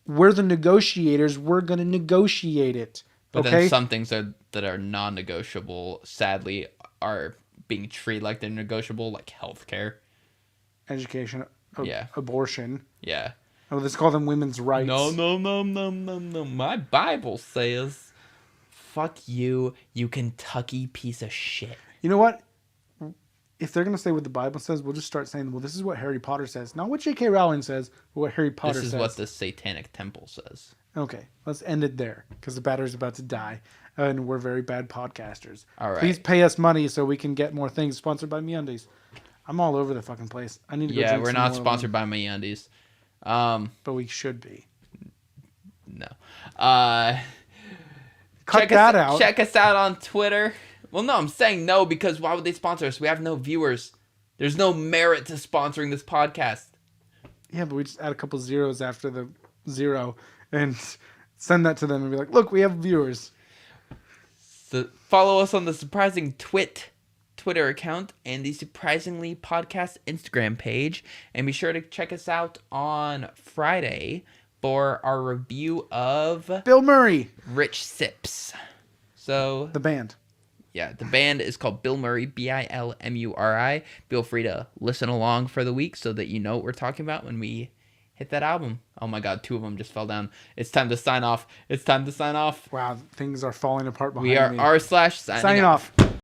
We're the negotiators. We're going to negotiate it. But then some things that are non-negotiable, sadly, are being treated like they're negotiable, like healthcare. Education. Abortion. Yeah. Oh, let's call them women's rights. No. My Bible says, fuck you, you Kentucky piece of shit. You know what? If they're going to say what the Bible says, we'll just start saying, well, this is what Harry Potter says. Not what J.K. Rowling says, but what Harry Potter says. This is what the Satanic Temple says. Okay, let's end it there, because the battery's about to die, and we're very bad podcasters. All right. Please pay us money so we can get more things sponsored by MeUndies. I'm all over the fucking place. I need to go drink we're some not more sponsored by MeUndies. But we should be. No. Check out. Check us out on Twitter. Well, no, I'm saying no because why would they sponsor us? We have no viewers. There's no merit to sponsoring this podcast. Yeah, but we just add a couple zeros after the zero and send that to them and be like, look, we have viewers. So follow us on the Surprising Twitter account and the Surprisingly Podcast Instagram page. And be sure to check us out on Friday for our review of Bill Murray. Rich Sips. So the band. Yeah, the band is called Bill Murray, Bilmuri. Feel free to listen along for the week so that you know what we're talking about when we hit that album. Oh my God, 2 of them just fell down. It's time to sign off. Wow, things are falling apart behind me. We are r/signing off.